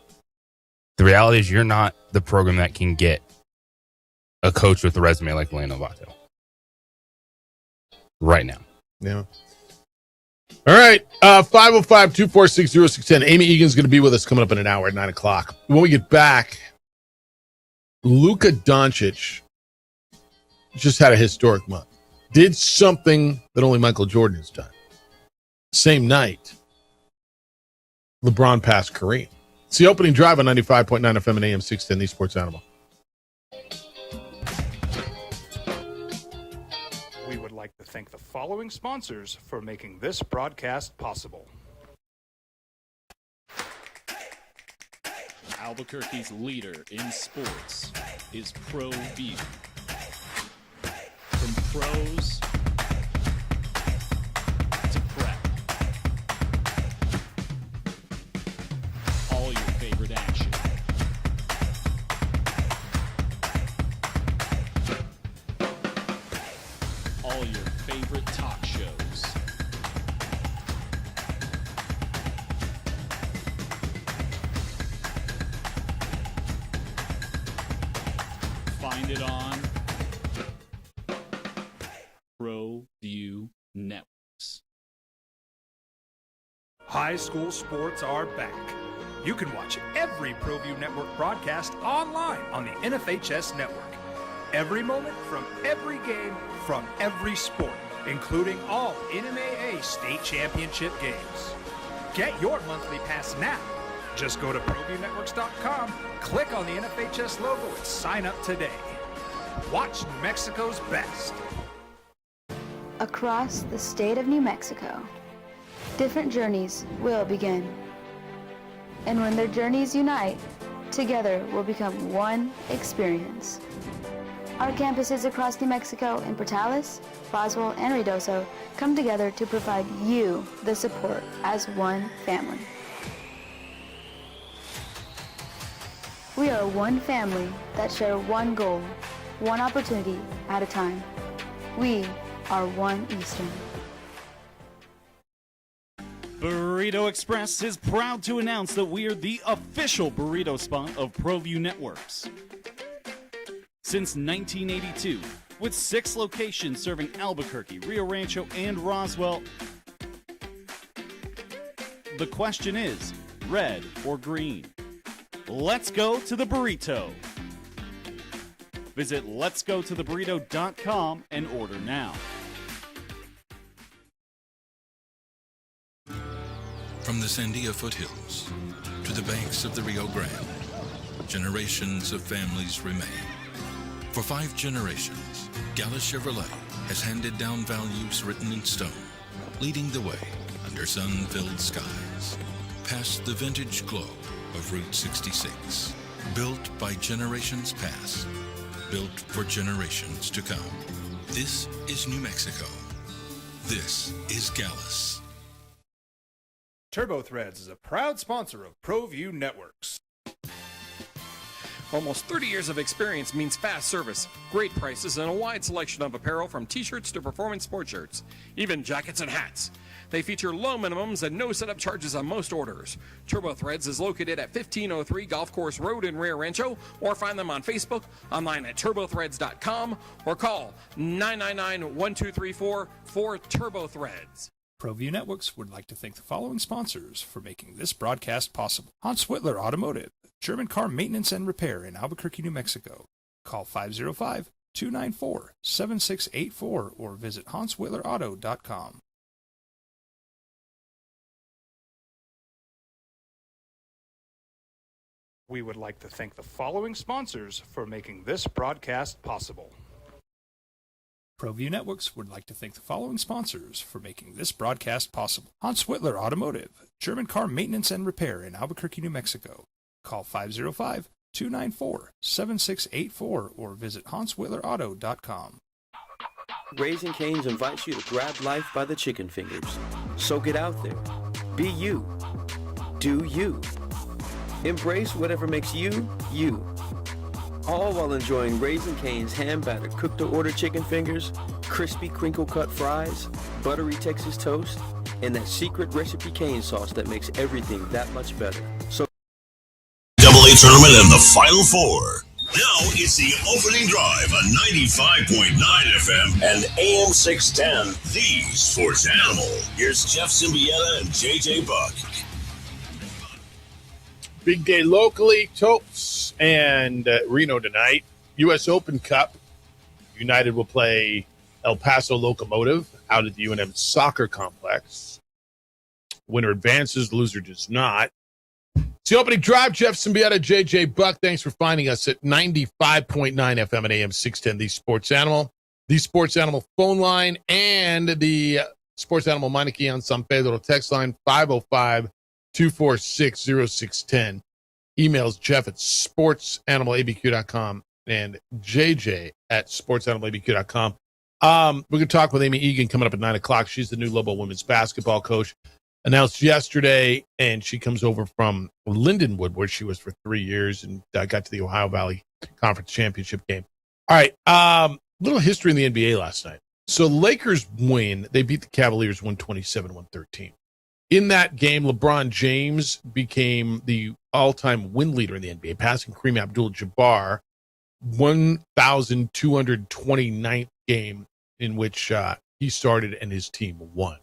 The reality is you're not the program that can get a coach with a resume like Elena Lovato right now. Yeah. All right. 505-246-0610. Amy Egan's going to be with us coming up in an hour at 9 o'clock. When we get back, Luka Doncic just had a historic month. Did something that only Michael Jordan has done. Same night, LeBron passed Kareem. It's the opening drive on 95.9 FM and AM 610, the Sports Animal. We would like to thank the following sponsors for making this broadcast possible. Albuquerque's leader in sports is ProView. From pros to prep. All your favorite action. All your favorite talk shows. Find it on ProView Networks. High school sports are back. You can watch every ProView Network broadcast online on the NFHS network. Every moment from every game from every sport, including all NMAA state championship games. Get your monthly pass now. Just go to ProViewNetworks.com, click on the NFHS logo, and sign up today. Watch New Mexico's best. Across the state of New Mexico, different journeys will begin. And when their journeys unite, together will become one experience. Our campuses across New Mexico in Portales, Boswell, and Ruidoso come together to provide you the support as one family. We are one family that share one goal, one opportunity at a time. We are One Eastern. Burrito Express is proud to announce that we are the official burrito spot of ProView Networks. Since 1982, with 6 locations serving Albuquerque, Rio Rancho, and Roswell, the question is, red or green? Let's go to the burrito. Visit letsgototheburrito.com and order now. From the Sandia foothills to the banks of the Rio Grande, generations of families remain. For 5 generations, Gallus Chevrolet has handed down values written in stone, leading the way under sun-filled skies, past the vintage glow of Route 66. Built by generations past, built for generations to come. This is New Mexico. This is Gallus. TurboThreads is a proud sponsor of ProView Networks. Almost 30 years of experience means fast service, great prices, and a wide selection of apparel from t-shirts to performance sport shirts, even jackets and hats. They feature low minimums and no setup charges on most orders. TurboThreads is located at 1503 Golf Course Road in Rio Rancho, or find them on Facebook, online at turbothreads.com, or call 999-1234 for TurboThreads. ProView Networks would like to thank the following sponsors for making this broadcast possible. Hans Whitler Automotive, German car maintenance and repair in Albuquerque, New Mexico. Call 505-294-7684 or visit HansWhitlerAuto.com. We would like to thank the following sponsors for making this broadcast possible. ProView Networks would like to thank the following sponsors for making this broadcast possible. Hans Whitler Automotive, German car maintenance and repair in Albuquerque, New Mexico. Call 505-294-7684 or visit HansWhitlerAuto.com. Raising Cane's invites you to grab life by the chicken fingers. So get out there. Be you. Do you. Embrace whatever makes you, you. All while enjoying Raising Cane's hand-battered cooked-to-order chicken fingers, crispy crinkle-cut fries, buttery Texas toast, and that secret recipe cane sauce that makes everything that much better. So AA tournament and the Final Four. Now it's the opening drive on 95.9 FM and AM 610, the Sports Animal. Here's Jeff Symbieta and JJ Buck. Big day locally, Topes and Reno tonight. U.S. Open Cup. United will play El Paso Locomotive out at the UNM Soccer Complex. Winner advances, loser does not. It's the opening drive. Jeff Symbieta, JJ Buck. Thanks for finding us at 95.9 FM and AM 610, the Sports Animal. The Sports Animal phone line and the Sports Animal Meineke on San Pedro text line 505-246-0610. Emails Jeff at sportsanimалabq.com and JJ at sportsanimалabq.com. We're going to talk with Amy Egan coming up at 9 o'clock. She's the new Lobo women's basketball coach. Announced yesterday, and she comes over from Lindenwood, where she was for 3 years, and got to the Ohio Valley Conference Championship game. All right, little history in the NBA last night. So Lakers win. They beat the Cavaliers 127-113. In that game, LeBron James became the all-time win leader in the NBA, passing Kareem Abdul-Jabbar, 1,229th game in which he started and his team won,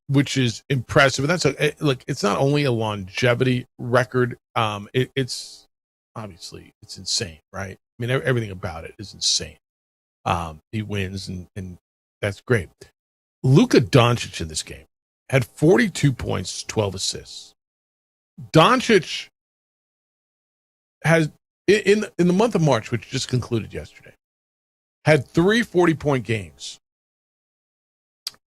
which is impressive. And that's look, it's not only a longevity record. It's obviously it's insane, right? I mean, everything about it is insane. He wins, and that's great. Luka Doncic in this game had 42 points, 12 assists. Doncic has, in the month of March, which just concluded yesterday, had 3 40-point games.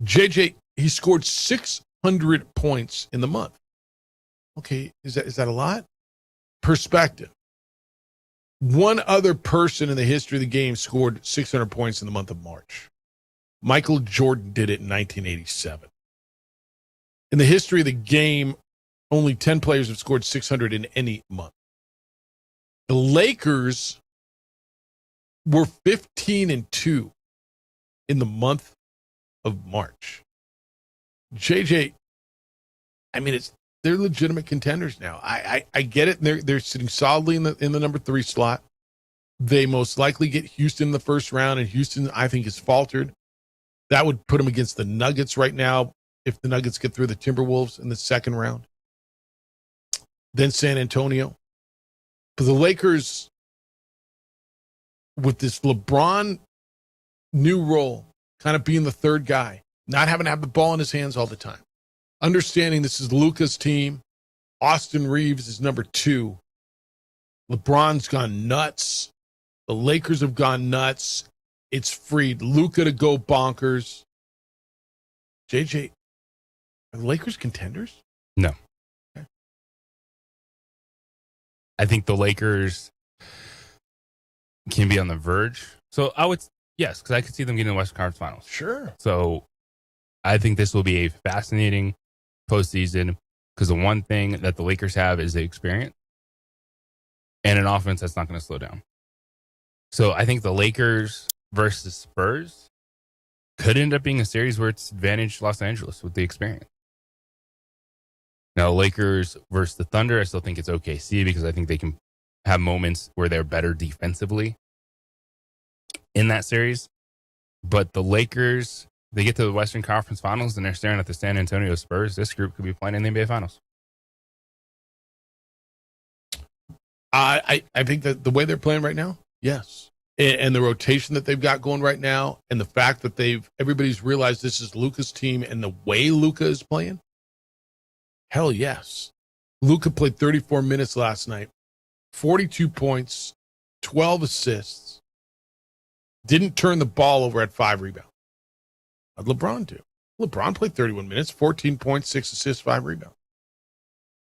JJ, he scored 600 points in the month. Okay, is that a lot? Perspective. One other person in the history of the game scored 600 points in the month of March. Michael Jordan did it in 1987. In the history of the game, only 10 players have scored 600 in any month. The Lakers were 15-2 in the month of March. JJ, I mean, they're legitimate contenders now. I get it. They're sitting solidly in the number 3 slot. They most likely get Houston in the first round, and Houston, I think, has faltered. That would put them against the Nuggets right now if the Nuggets get through the Timberwolves in the second round. Then San Antonio. But the Lakers, with this LeBron new role, kind of being the third guy, not having to have the ball in his hands all the time, understanding this is Luka's team. Austin Reeves is number 2. LeBron's gone nuts. The Lakers have gone nuts. It's freed Luka to go bonkers. JJ, are the Lakers contenders? No. Okay. I think the Lakers can be on the verge. So I would, yes, because I could see them getting the Western Conference Finals. Sure. So I think this will be a fascinating postseason because the one thing that the Lakers have is the experience and an offense that's not going to slow down. So I think the Lakers versus Spurs could end up being a series where it's advantage Los Angeles with the experience. Now, Lakers versus the Thunder, I still think it's OKC because I think they can have moments where they're better defensively in that series. But the Lakers, they get to the Western Conference Finals and they're staring at the San Antonio Spurs. This group could be playing in the NBA Finals. I think that the way they're playing right now, yes. And the rotation that they've got going right now and the fact that everybody's realized this is Luka's team and the way Luka is playing, hell yes. Luka played 34 minutes last night, 42 points, 12 assists, didn't turn the ball over at 5 rebounds. How'd LeBron do? LeBron played 31 minutes, 14 points, 6 assists, 5 rebounds.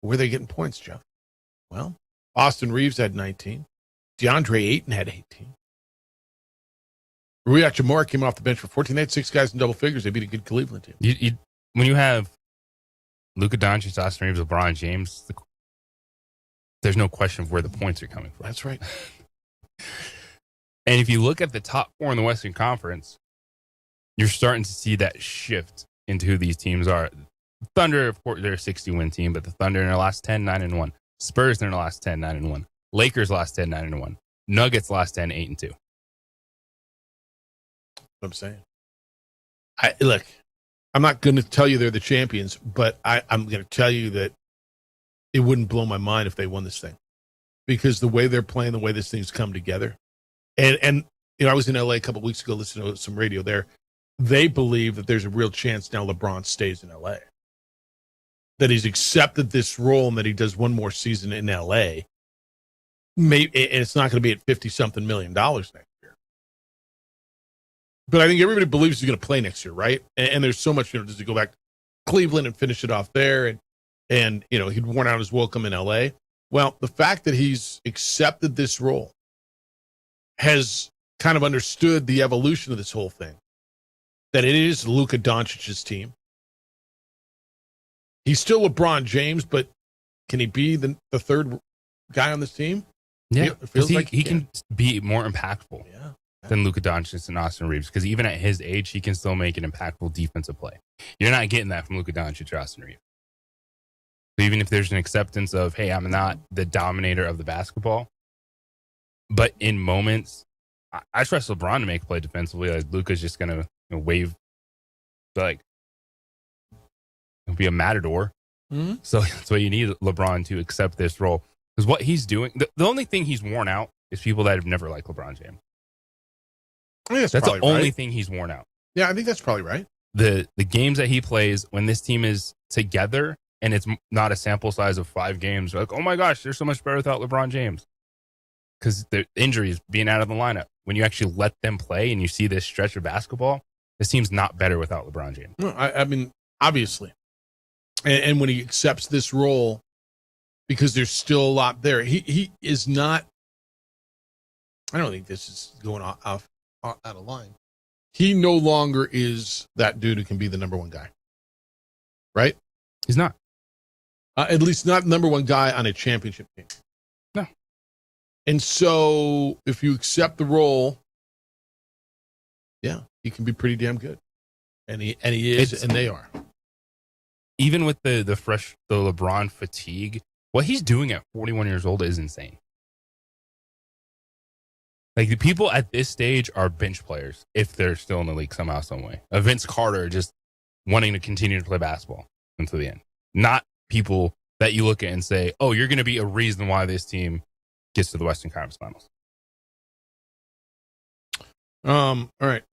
Where are they getting points, Jeff? Well, Austin Reeves had 19. DeAndre Ayton had 18. Rui Hachimura came off the bench for 14. They had 6 guys in double figures. They beat a good Cleveland team. When you have Luka Doncic, Austin Reeves, LeBron James, there's no question of where the points are coming from. That's right. And if you look at the top 4 in the Western Conference, you're starting to see that shift into who these teams are. Thunder, of course, they're a 60-win team, but the Thunder in their last 10, 9-1. Spurs in their last 10, 9-1. Lakers last 10, 9-1. Nuggets last 10, 8-2. I'm saying. Look, I'm not going to tell you they're the champions, but I'm going to tell you that it wouldn't blow my mind if they won this thing because the way they're playing, the way this thing's come together. And I was in LA a couple of weeks ago listening to some radio there. They believe that there's a real chance now LeBron stays in LA, that he's accepted this role and that he does one more season in LA. Maybe, and it's not going to be at $50-something million next year. But I think everybody believes he's going to play next year, right? And there's so much, does he go back to Cleveland and finish it off there? And he'd worn out his welcome in LA. Well, the fact that he's accepted this role has kind of understood the evolution of this whole thing, that it is Luka Doncic's team. He's still LeBron James, but can he be the third guy on this team? Yeah, it feels like he can be more impactful Yeah. than Luka Doncic and Austin Reeves because even at his age, he can still make an impactful defensive play. You're not getting that from Luka Doncic or Austin Reeves. So even if there's an acceptance of, hey, I'm not the dominator of the basketball, but in moments, I trust LeBron to make a play defensively. Like Luka's just going to wave, like, be a matador. Mm-hmm. So that's why you need LeBron to accept this role. Because what he's doing, the only thing he's worn out is people that have never liked LeBron James. I think That's the only right. thing he's worn out. Yeah, I think that's probably right. The games that he plays when this team is together and it's not a sample size of 5 games, like, oh my gosh, they're so much better without LeBron James. Because the injuries, being out of the lineup. When you actually let them play and you see this stretch of basketball, this team's not better without LeBron James. No, I mean, obviously. And when he accepts this role, because there's still a lot there, he is not, I don't think this is going out of line. He no longer is that dude who can be the number one guy. Right? He's not. At least not number one guy on a championship team. No. And so if you accept the role, yeah, he can be pretty damn good. And he is, and they are. Even with the LeBron fatigue, what he's doing at 41 years old is insane. Like, the people at this stage are bench players if they're still in the league somehow, some way. Vince Carter just wanting to continue to play basketball until the end. Not people that you look at and say, oh, you're going to be a reason why this team gets to the Western Conference Finals. All right.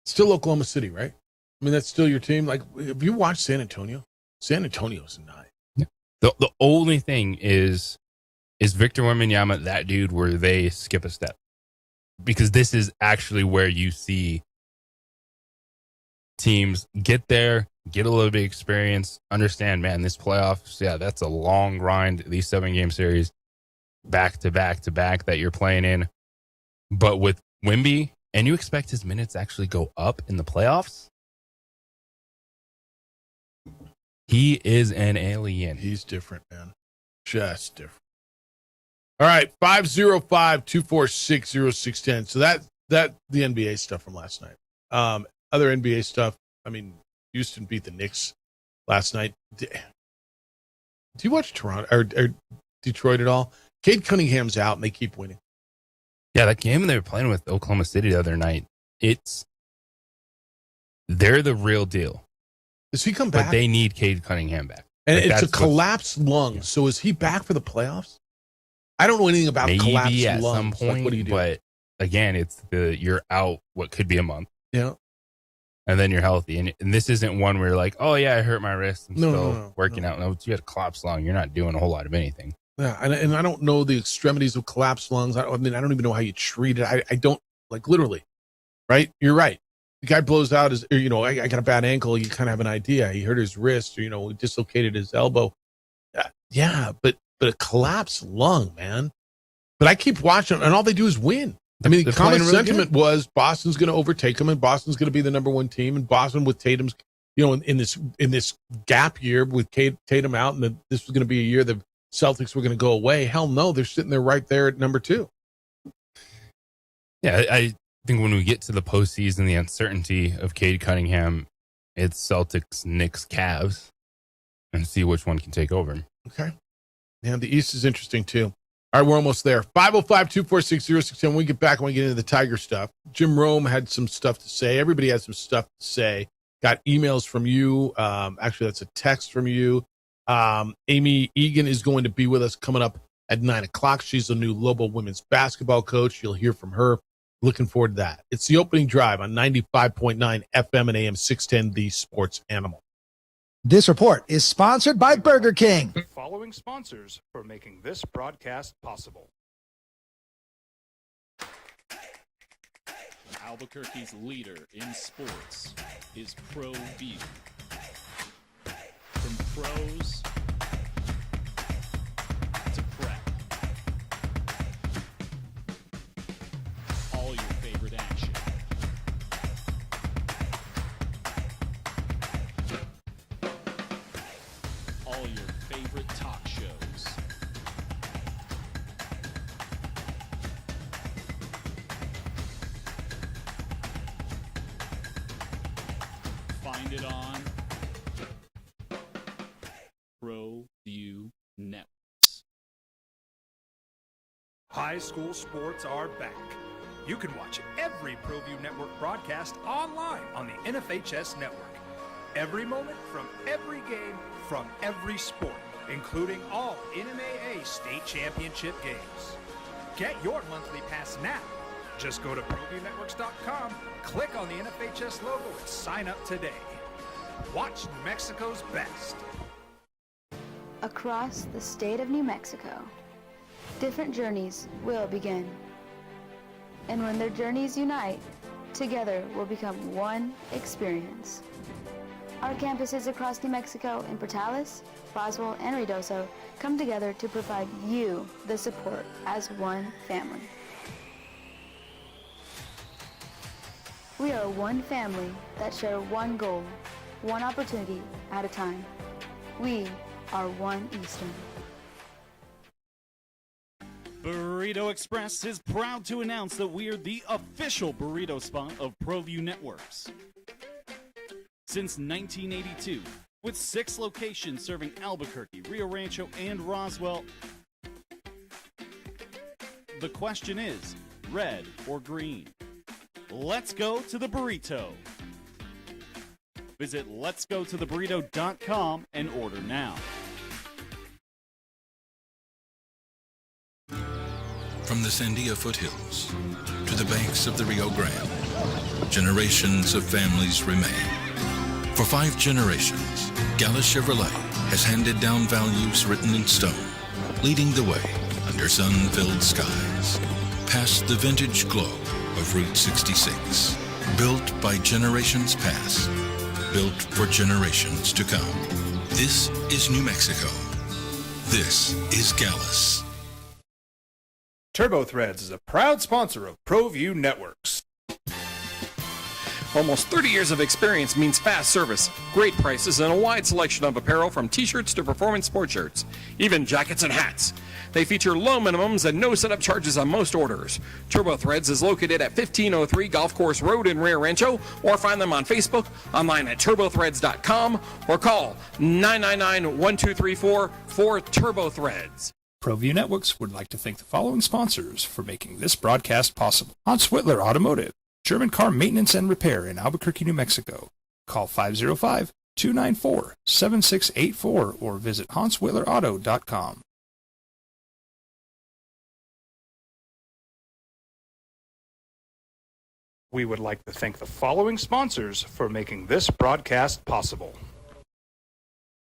Still Oklahoma City, right? I mean, that's still your team. Like, have you watched San Antonio? San Antonio's nice. The only thing is Victor Wembanyama that dude where they skip a step? Because this is actually where you see teams get there, get a little bit of experience, understand, man, this playoffs, yeah, that's a long grind, these 7-game series, back to back to back that you're playing in. But with Wemby, and you expect his minutes actually go up in the playoffs? He is an alien. He's different, man. Just different. All right, 505-246-0610. So that the NBA stuff from last night. Other NBA stuff, I mean, Houston beat the Knicks last night. Do you watch Toronto or Detroit at all? Cade Cunningham's out, and they keep winning. Yeah, that game they were playing with Oklahoma City the other night, they're the real deal. Does he come back? But they need Cade Cunningham back. And it's a collapsed lung. Yeah. So is he back for the playoffs? I don't know anything about collapsed at lungs. Some point, what do you do? But again, it's you're out what could be a month. Yeah. And then you're healthy. And this isn't one where you're like, oh, yeah, I hurt my wrist. I'm still working out. No, you had a collapsed lung. You're not doing a whole lot of anything. Yeah, and I don't know the extremities of collapsed lungs. I don't even know how you treat it. I don't, like, literally, right? You're right. The guy blows out his, I got a bad ankle. You kind of have an idea. He hurt his wrist, or, dislocated his elbow. Yeah, but a collapsed lung, man. But I keep watching, and all they do is win. I mean, the common sentiment was Boston's going to overtake them, and Boston's going to be the number one team. And Boston with Tatum's, in this gap year with Tatum out, and this was going to be a year the Celtics were going to go away. Hell no, they're sitting there right there at number 2. Yeah, I think when we get to the postseason, the uncertainty of Cade Cunningham, it's Celtics, Knicks, Cavs, and see which one can take over. Okay. Yeah, the East is interesting too. All right, we're almost there. 505-246-0610. When we get back, when we get into the Tiger stuff, Jim Rome had some stuff to say. Everybody has some stuff to say. Got emails from you. Actually, that's a text from you. Amy Egan is going to be with us coming up at 9 o'clock. She's the new Lobo women's basketball coach. You'll hear from her. Looking forward to that. It's the opening drive on 95.9 FM and AM 610, the Sports Animal. This report is sponsored by Burger King. Following sponsors for making this broadcast possible. Albuquerque's leader in sports is ProView. From pros to prep. All your favorite action. All your favorite talk shows. Find it on ProView Networks. High school sports are back. You can watch every ProView Network broadcast online on the NFHS network. Every moment from every game from every sport, including all NMAA state championship games. Get your monthly pass now. Just go to ProViewNetworks.com, click on the NFHS logo, and sign up today. Watch New Mexico's best. Across the state of New Mexico, different journeys will begin. And when their journeys unite, together will become one experience. Our campuses across New Mexico in Portales, Roswell, and Ruidoso come together to provide you the support as one family. We are one family that share one goal, one opportunity at a time. We are One Eastern. Burrito Express is proud to announce that we're the official burrito spot of ProView Networks. Since 1982, with 6 locations serving Albuquerque, Rio Rancho, and Roswell, the question is, red or green? Let's go to the burrito. Visit letsgototheburrito.com and order now. From the Sandia foothills to the banks of the Rio Grande, generations of families remain. For 5 generations, Gallus Chevrolet has handed down values written in stone, leading the way under sun-filled skies, past the vintage glow of Route 66. Built by generations past, built for generations to come. This is New Mexico. This is Gallus. TurboThreads is a proud sponsor of ProView Networks. Almost 30 years of experience means fast service, great prices, and a wide selection of apparel from t-shirts to performance sport shirts, even jackets and hats. They feature low minimums and no setup charges on most orders. TurboThreads is located at 1503 Golf Course Road in Rio Rancho, or find them on Facebook, online at turbothreads.com, or call 999-1234 for TurboThreads. ProView Networks would like to thank the following sponsors for making this broadcast possible. Hans Whitler Automotive, German car maintenance and repair in Albuquerque, New Mexico. Call 505-294-7684 or visit hanswhitlerauto.com. We would like to thank the following sponsors for making this broadcast possible.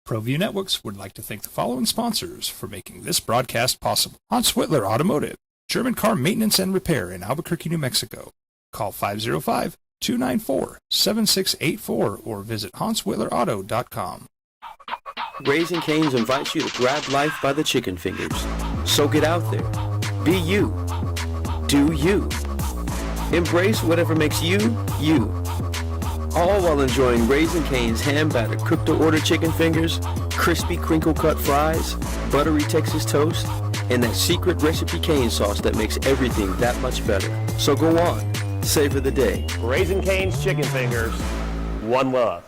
ProView Networks would like to thank the following sponsors for making this broadcast possible. Hans Whitler Automotive, German car maintenance and repair in Albuquerque, New Mexico. Call 505-294-7684 or visit hanswhitlerauto.com. Raising Cane's invites you to grab life by the chicken fingers. So get out there. Be you. Do you. Embrace whatever makes you, you. All while enjoying Raising Cane's hand-battered cooked-to-order chicken fingers, crispy crinkle-cut fries, buttery Texas toast, and that secret recipe cane sauce that makes everything that much better. So go on. Savor the day. Raising Cane's chicken fingers. One love.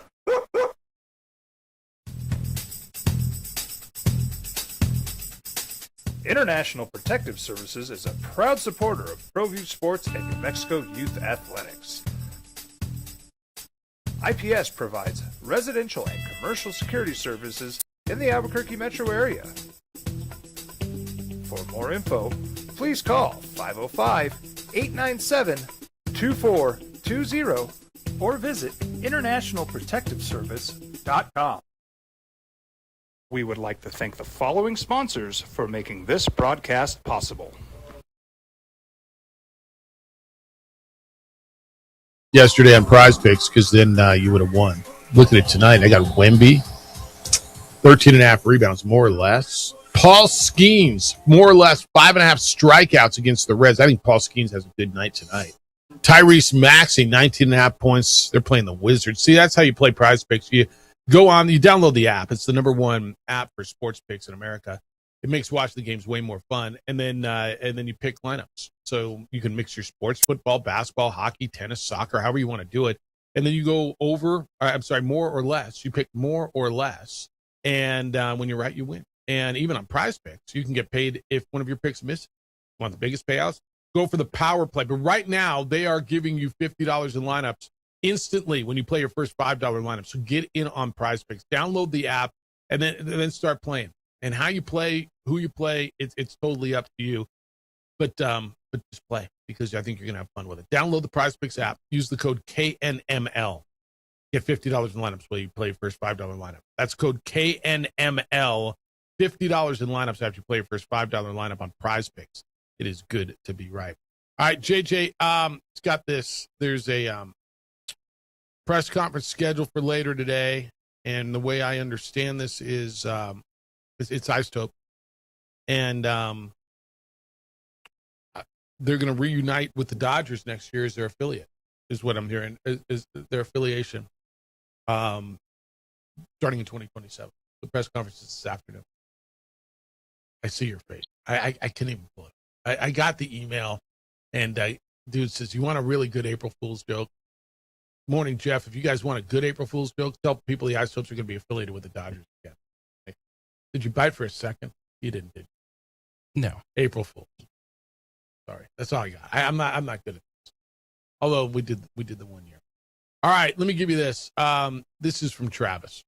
International Protective Services is a proud supporter of ProView Sports and New Mexico Youth Athletics. IPS provides residential and commercial security services in the Albuquerque metro area. For more info, please call 505-897-2420 or visit internationalprotectiveservice.com. We would like to thank the following sponsors for making this broadcast possible. Yesterday on Prize Picks, because then you would have won. Look at it tonight. I got Wemby, 13.5 rebounds, more or less. Paul Skeens, more or less, 5.5 strikeouts against the Reds. I think Paul Skeens has a good night tonight. Tyrese Maxey, 19.5 points. They're playing the Wizards. See, that's how you play Prize Picks. You go on, you download the app. It's the #1 app for sports picks in America. It makes watching the games way more fun. And then you pick lineups. So you can mix your sports, football, basketball, hockey, tennis, soccer, however you want to do it. And then you go more or less. You pick more or less. And when you're right, you win. And even on Prize Picks, you can get paid if one of your picks misses. Want the biggest payouts? Go for the power play. But right now, they are giving you $50 in lineups instantly when you play your first $5 lineup. So get in on Prize Picks. Download the app and then start playing. And how you play, who you play, it's totally up to you. But just play, because I think you're going to have fun with it. Download the Prize Picks app. Use the code KNML. Get $50 in lineups while you play your first $5 lineup. That's code KNML. $50 in lineups after you play your first $5 lineup on Prize Picks. It is good to be right. All right, JJ, it's got this. There's a press conference scheduled for later today, and the way I understand this is it's Isotope, and they're going to reunite with the Dodgers next year as their affiliate, is what I'm hearing, is their affiliation, starting in 2027. The press conference is this afternoon. I see your face. I can't even pull it. I got the email, and dude says, you want a really good April Fool's joke? Morning, Jeff. If you guys want a good April Fool's joke, tell people the Isotopes are going to be affiliated with the Dodgers again. Okay. Did you bite for a second? You didn't, did you? No. April Fool's. Sorry. That's all I got. I'm not good at this. Although we did the 1 year. All right, let me give you this. This is from Travis.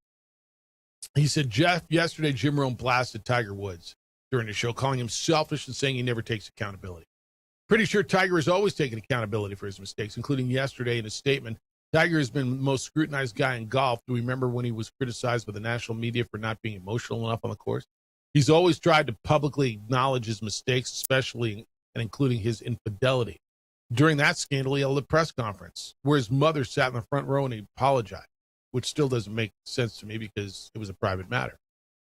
He said, Jeff, yesterday Jim Rome blasted Tiger Woods during the show, calling him selfish and saying he never takes accountability. Pretty sure Tiger has always taken accountability for his mistakes, including yesterday in a statement Tiger has been the most scrutinized guy in golf. Do we remember when he was criticized by the national media for not being emotional enough on the course? He's always tried to publicly acknowledge his mistakes, especially and including his infidelity. During that scandal, he held a press conference where his mother sat in the front row and he apologized, which still doesn't make sense to me because it was a private matter.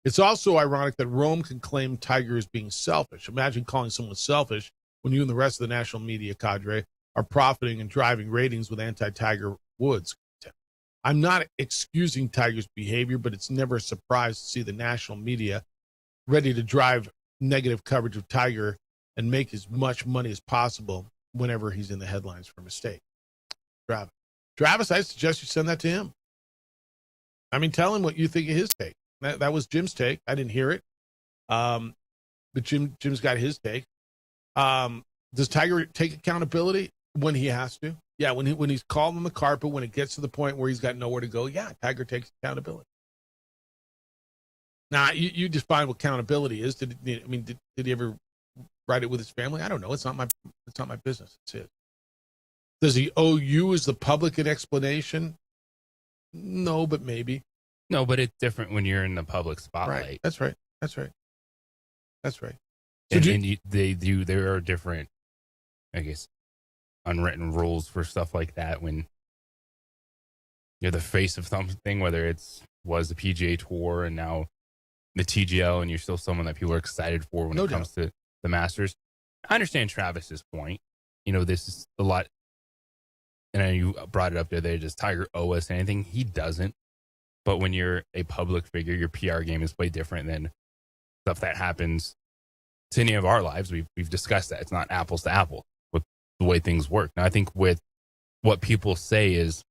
It's also ironic that Rome can claim Tiger as being selfish. Imagine calling someone selfish when you and the rest of the national media cadre are profiting and driving ratings with anti-Tiger Woods content. I'm not excusing Tiger's behavior, but it's never a surprise to see the national media ready to drive negative coverage of Tiger and make as much money as possible whenever he's in the headlines for a mistake. Travis, I suggest you send that to him. I mean, tell him what you think of his take. That was Jim's take. I didn't hear it. But Jim's got his take. Does Tiger take accountability when he has to? Yeah, when he's called on the carpet, when it gets to the point where he's got nowhere to go, yeah, Tiger takes accountability. Now, you define what accountability is. Did he ever write it with his family? I don't know. It's not my business. It's his. Does he owe you as the public an explanation? No, but maybe. No, but it's different when you're in the public spotlight. Right. That's right. So there are different, I guess, unwritten rules for stuff like that when you're the face of something, whether was the PGA Tour and now the TGL, and you're still someone that people are excited for when it comes to the Masters. I understand Travis's point. This is a lot, and you brought it up there. Does Tiger owe us anything? He doesn't. But when you're a public figure, your PR game is way different than stuff that happens to any of our lives. We've discussed that. It's not apples to apples with the way things work. Now, I think with what people say is,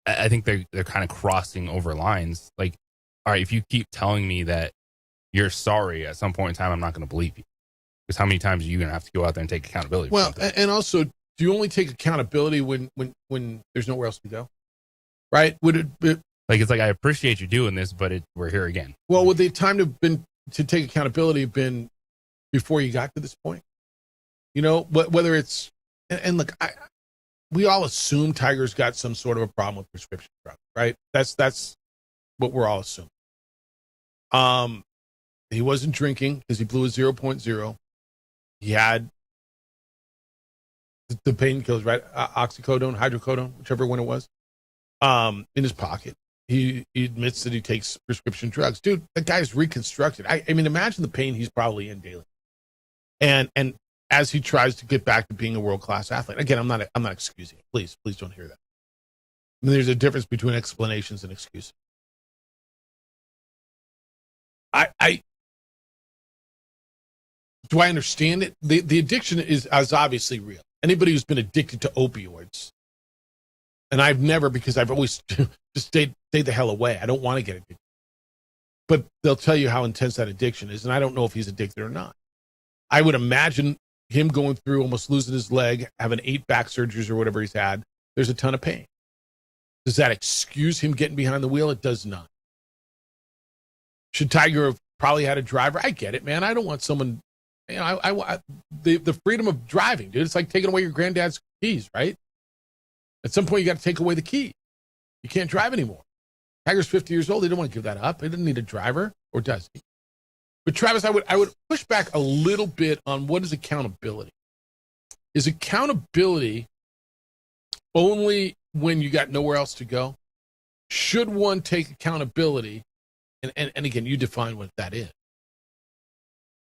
I think they're kind of crossing over lines. Like, all right, if you keep telling me that you're sorry at some point in time, I'm not going to believe you. Because how many times are you going to have to go out there and take accountability? Well, and also, do you only take accountability when there's nowhere else to go? Right? Would it be, it's like, I appreciate you doing this, but we're here again. Well, would the time to take accountability have been before you got to this point? Whether it's, and look, we all assume Tiger's got some sort of a problem with prescription drugs, right? That's what we're all assuming. He wasn't drinking because he blew a 0.0. He had the painkillers, right? Oxycodone, hydrocodone, whichever one it was, in his pocket. He admits that he takes prescription drugs. Dude, that guy's reconstructed. I mean, imagine the pain he's probably in daily. And as he tries to get back to being a world-class athlete. Again, I'm not excusing it. Please don't hear that. I mean, there's a difference between explanations and excuses. Do I understand it? The addiction is obviously real. Anybody who's been addicted to opioids, and I've never, because I've always just stayed the hell away. I don't want to get addicted. But they'll tell you how intense that addiction is, and I don't know if he's addicted or not. I would imagine him going through almost losing his leg, having 8 back surgeries or whatever he's had. There's a ton of pain. Does that excuse him getting behind the wheel? It does not. Should Tiger have probably had a driver? I get it, man. I don't want someone, the freedom of driving, dude. It's like taking away your granddad's keys, right? At some point, you got to take away the key. You can't drive anymore. Tiger's 50 years old. He didn't want to give that up. He didn't need a driver, or does he? But Travis, I would push back a little bit on what is accountability. Is accountability only when you got nowhere else to go? Should one take accountability? And again, you define what that is.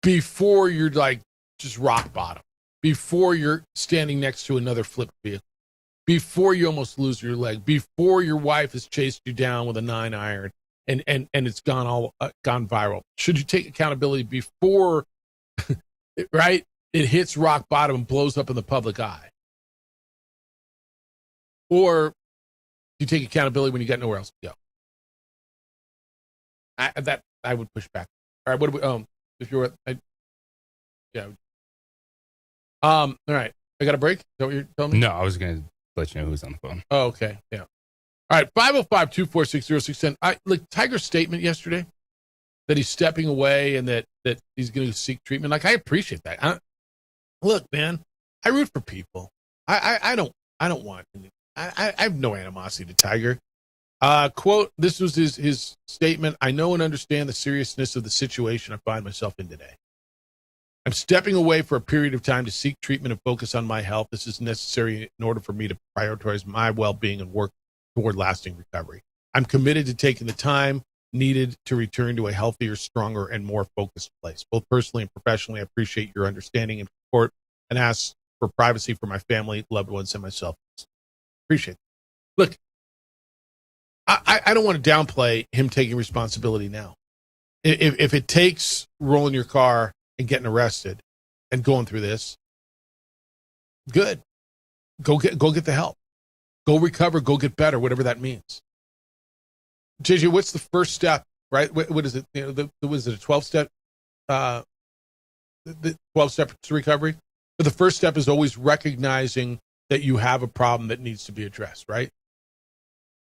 Before you're like just rock bottom, before you're standing next to another flipped vehicle, before you almost lose your leg, before your wife has chased you down with a 9-iron and it's gone viral. Should you take accountability before, right? It hits rock bottom and blows up in the public eye? Or do you take accountability when you got nowhere else to go? I would push back. All right, what do we? If you're, all right. I got a break. Is that what you're telling me? No, I was going to let you know who's on the phone. Oh, okay. Yeah. All right. 505-246-0610. Like Tiger's statement yesterday that he's stepping away and that he's going to seek treatment. Like, I appreciate that. Look, man, I root for people. I don't want. I have no animosity to Tiger. Quote, this was his statement. I know and understand the seriousness of the situation I find myself in today. I'm stepping away for a period of time to seek treatment and focus on my health. This is necessary in order for me to prioritize my well-being and work toward lasting recovery. I'm committed to taking the time needed to return to a healthier, stronger, and more focused place. Both personally and professionally, I appreciate your understanding and support and ask for privacy for my family, loved ones, and myself. Appreciate it. Look, I don't want to downplay him taking responsibility now. If it takes rolling your car and getting arrested and going through this, good. Go get the help. Go recover, go get better, whatever that means. JJ, what's the first step, right? What is it? Was it a 12-step? The 12-step to recovery? But the first step is always recognizing that you have a problem that needs to be addressed, right?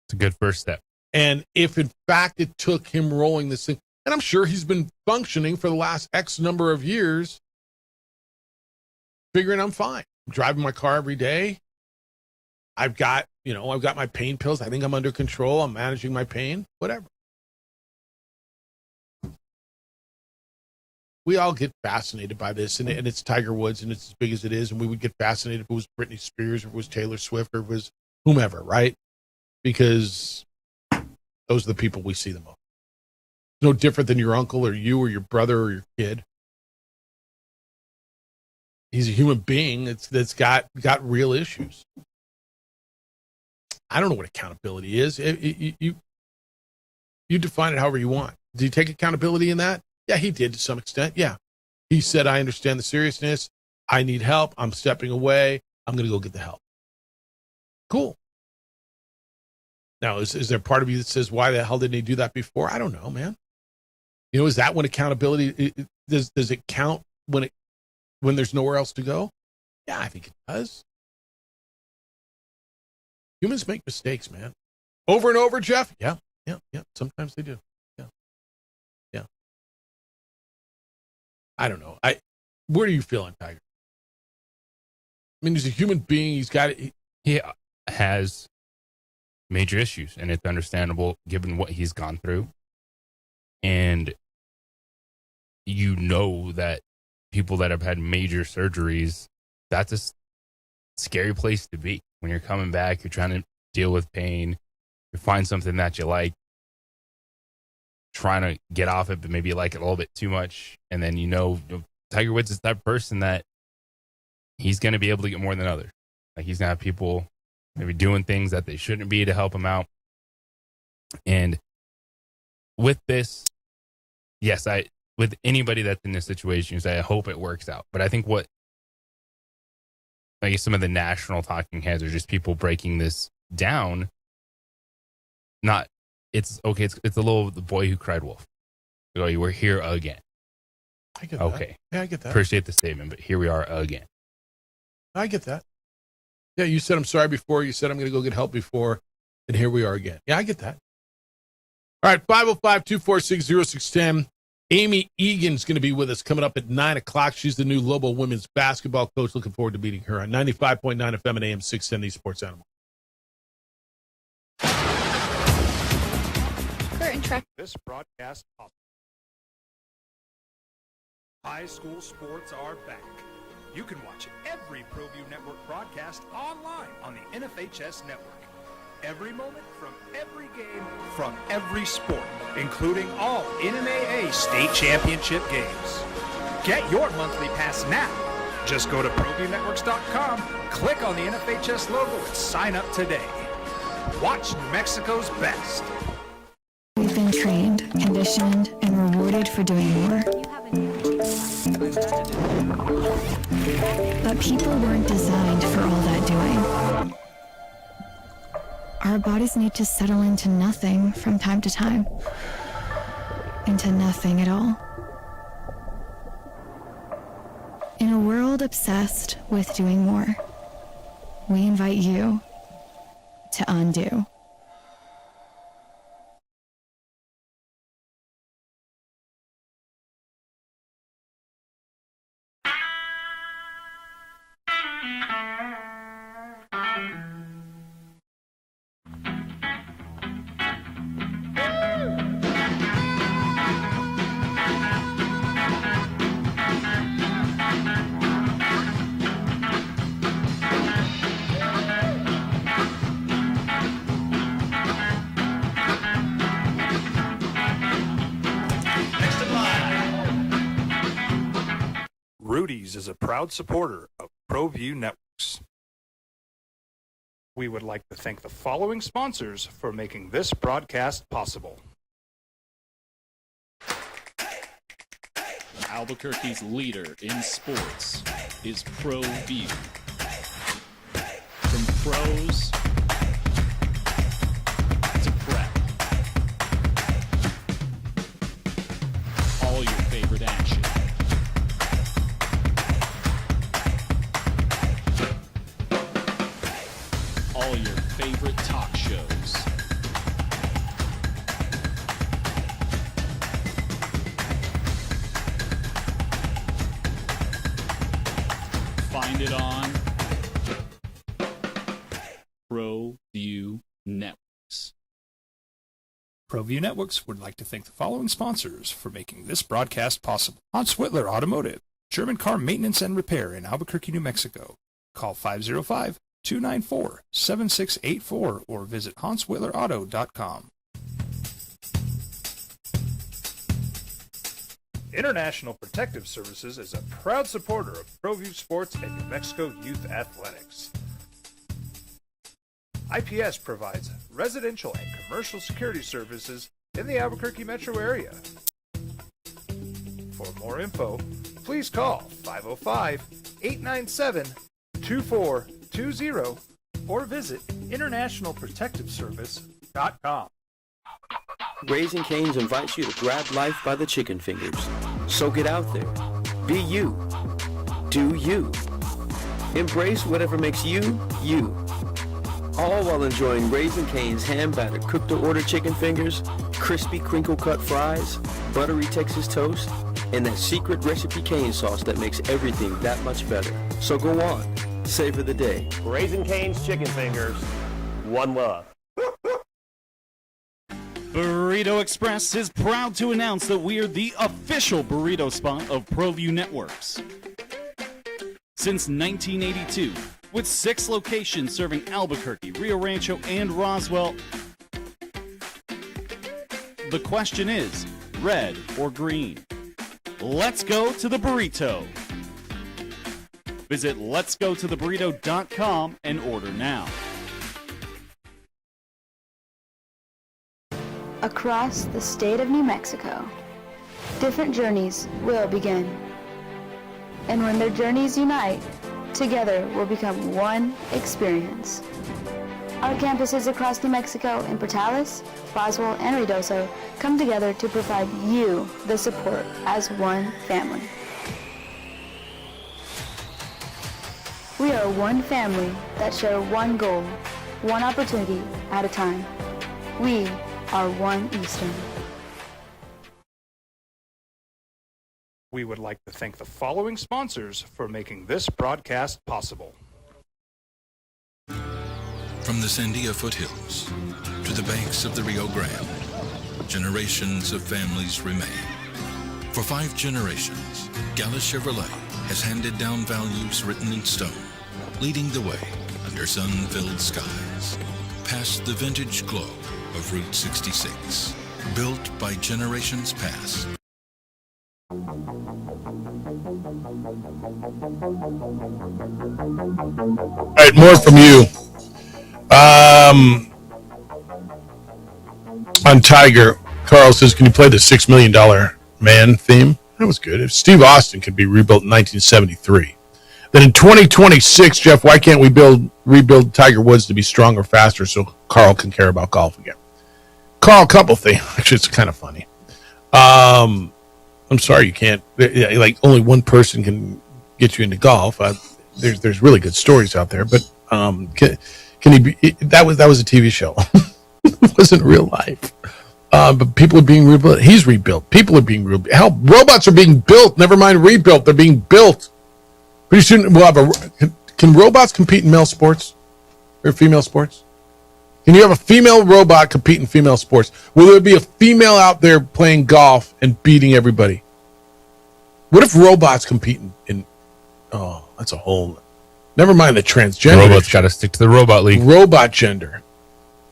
It's a good first step. And if, in fact, it took him rolling this thing, and I'm sure he's been functioning for the last X number of years, figuring I'm fine. I'm driving my car every day. I've got my pain pills. I think I'm under control. I'm managing my pain, whatever. We all get fascinated by this, and it's Tiger Woods, and it's as big as it is, and we would get fascinated if it was Britney Spears, or if it was Taylor Swift, or if it was whomever, right? Because those are the people we see the most. No different than your uncle or you or your brother or your kid. He's a human being that's got real issues. I don't know what accountability is. You define it however you want. Did he take accountability in that? Yeah, he did to some extent. Yeah. He said, I understand the seriousness. I need help. I'm stepping away. I'm going to go get the help. Cool. Now, is there part of you that says, why the hell didn't he do that before? I don't know, man. Is that when accountability, does it count when there's nowhere else to go? Yeah, I think it does. Humans make mistakes, man. Over and over, Jeff? Yeah. Sometimes they do. Yeah. I don't know. Where do you feel on Tiger? I mean, he's a human being. He has major issues, and it's understandable given what he's gone through. And that people that have had major surgeries, that's a scary place to be. When you're coming back, you're trying to deal with pain, you find something that you like, trying to get off it, but maybe you like it a little bit too much. And then, Tiger Woods is that person that he's going to be able to get more than others. Like, he's going to have people maybe doing things that they shouldn't be to help him out. And with this, yes, with anybody that's in this situation, I hope it works out. But I think I guess some of the national talking heads are just people breaking this down. It's okay. It's the boy who cried wolf. We're here again. I get that. Okay. Yeah, I get that. Appreciate the statement, but here we are again. I get that. Yeah, you said I'm sorry before. You said I'm going to go get help before. And here we are again. Yeah, I get that. All right, 505-246-0610. Amy Egan's going to be with us coming up at 9 o'clock. She's the new Lobo women's basketball coach. Looking forward to meeting her on 95.9 FM and AM 610, the Sports Animal. This broadcast possible. High school sports are back. You can watch every ProView Network broadcast online on the NFHS network. Every moment from every game from every sport, including all NMAA state championship games. Get your monthly pass now. Just go to ProViewNetworks.com, click on the NFHS logo, and sign up today. Watch New Mexico's best. We've been trained, conditioned, and rewarded for doing more. But people weren't designed for all that doing. Our bodies need to settle into nothing from time to time. Into nothing at all. In a world obsessed with doing more, we invite you to undo. Rudy's is a proud supporter of ProView Networks. We would like to thank the following sponsors for making this broadcast possible. Albuquerque's leader in sports is ProView. From pros to prep, all your favorite action. All your favorite talk shows. Find it on ProView Networks. ProView Networks would like to thank the following sponsors for making this broadcast possible. Hans Whitler Automotive, German car maintenance and repair in Albuquerque, New Mexico. Call 505-294-7684 or visit HansWhitlerAuto.com. International Protective Services is a proud supporter of ProView Sports and New Mexico Youth Athletics. IPS provides residential and commercial security services in the Albuquerque metro area. For more info, please call 505-897-2420 or visit internationalprotectiveservice.com. Raising Cane's invites you to grab life by the chicken fingers. So get out there. Be you. Do you. Embrace whatever makes you, you. All while enjoying Raising Cane's hand-battered cooked-to-order chicken fingers, crispy crinkle-cut fries, buttery Texas toast, and that secret recipe cane sauce that makes everything that much better. So go on. Savor the day. Raising Cane's chicken fingers. One love. Burrito Express is proud to announce that we're the official burrito spot of ProView Networks. Since 1982, with 6 locations serving Albuquerque, Rio Rancho, and Roswell, the question is, red or green? Let's go to the burrito. Visit letsgototheburrito.com and order now. Across the state of New Mexico, different journeys will begin. And when their journeys unite, together will become one experience. Our campuses across New Mexico in Portales, Roswell, and Ruidoso come together to provide you the support as one family. We are one family that share one goal, one opportunity at a time. We are One Eastern. We would like to thank the following sponsors for making this broadcast possible. From the Sandia foothills to the banks of the Rio Grande, generations of families remain. For 5 generations, Gallus Chevrolet has handed down values written in stone, leading the way under sun-filled skies, past the vintage glow of Route 66, built by generations past. All right, more from you. On Tiger, Carl says, can you play the $6 Million Man theme? That was good. If Steve Austin could be rebuilt in 1973, then in 2026, Jeff, why can't we rebuild Tiger Woods to be stronger, faster, so Carl can care about golf again? Carl, a couple things. Actually, it's kind of funny. I'm sorry you can't. Like, only one person can get you into golf. There's really good stories out there, but can he be? That was a TV show. It wasn't real life. But people are being rebuilt. He's rebuilt. People are being rebuilt. Hell, robots are being built. Never mind rebuilt. They're being built. Pretty soon we'll have can robots compete in male sports or female sports? Can you have a female robot compete in female sports? Will there be a female out there playing golf and beating everybody? What if robots compete in oh, that's a whole, never mind the transgender. Robots got to stick to the robot league. Robot gender.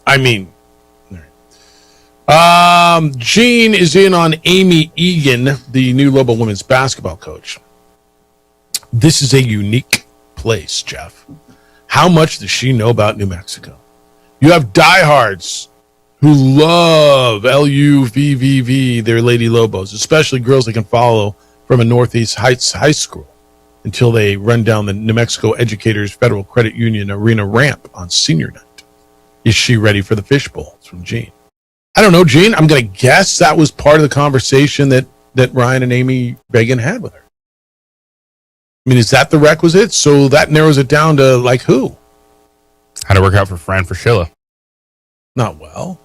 I mean, Gene is in on Amy Egan, the new Lobo women's basketball coach. this is a unique place, Jeff. How much does she know about New Mexico? You have diehards who love LUVVV, their Lady Lobos, especially girls they can follow from a Northeast Heights high school until they run down the New Mexico Educators Federal Credit Union arena ramp on senior night. Is she ready for the fishbowl? It's from Gene. I don't know, Gene. I'm going to guess that was part of the conversation that Ryan and Amy Reagan had with her. I mean, is that the requisite? So that narrows it down to, like, who? How'd it work out for Fran Fraschilla? Not well.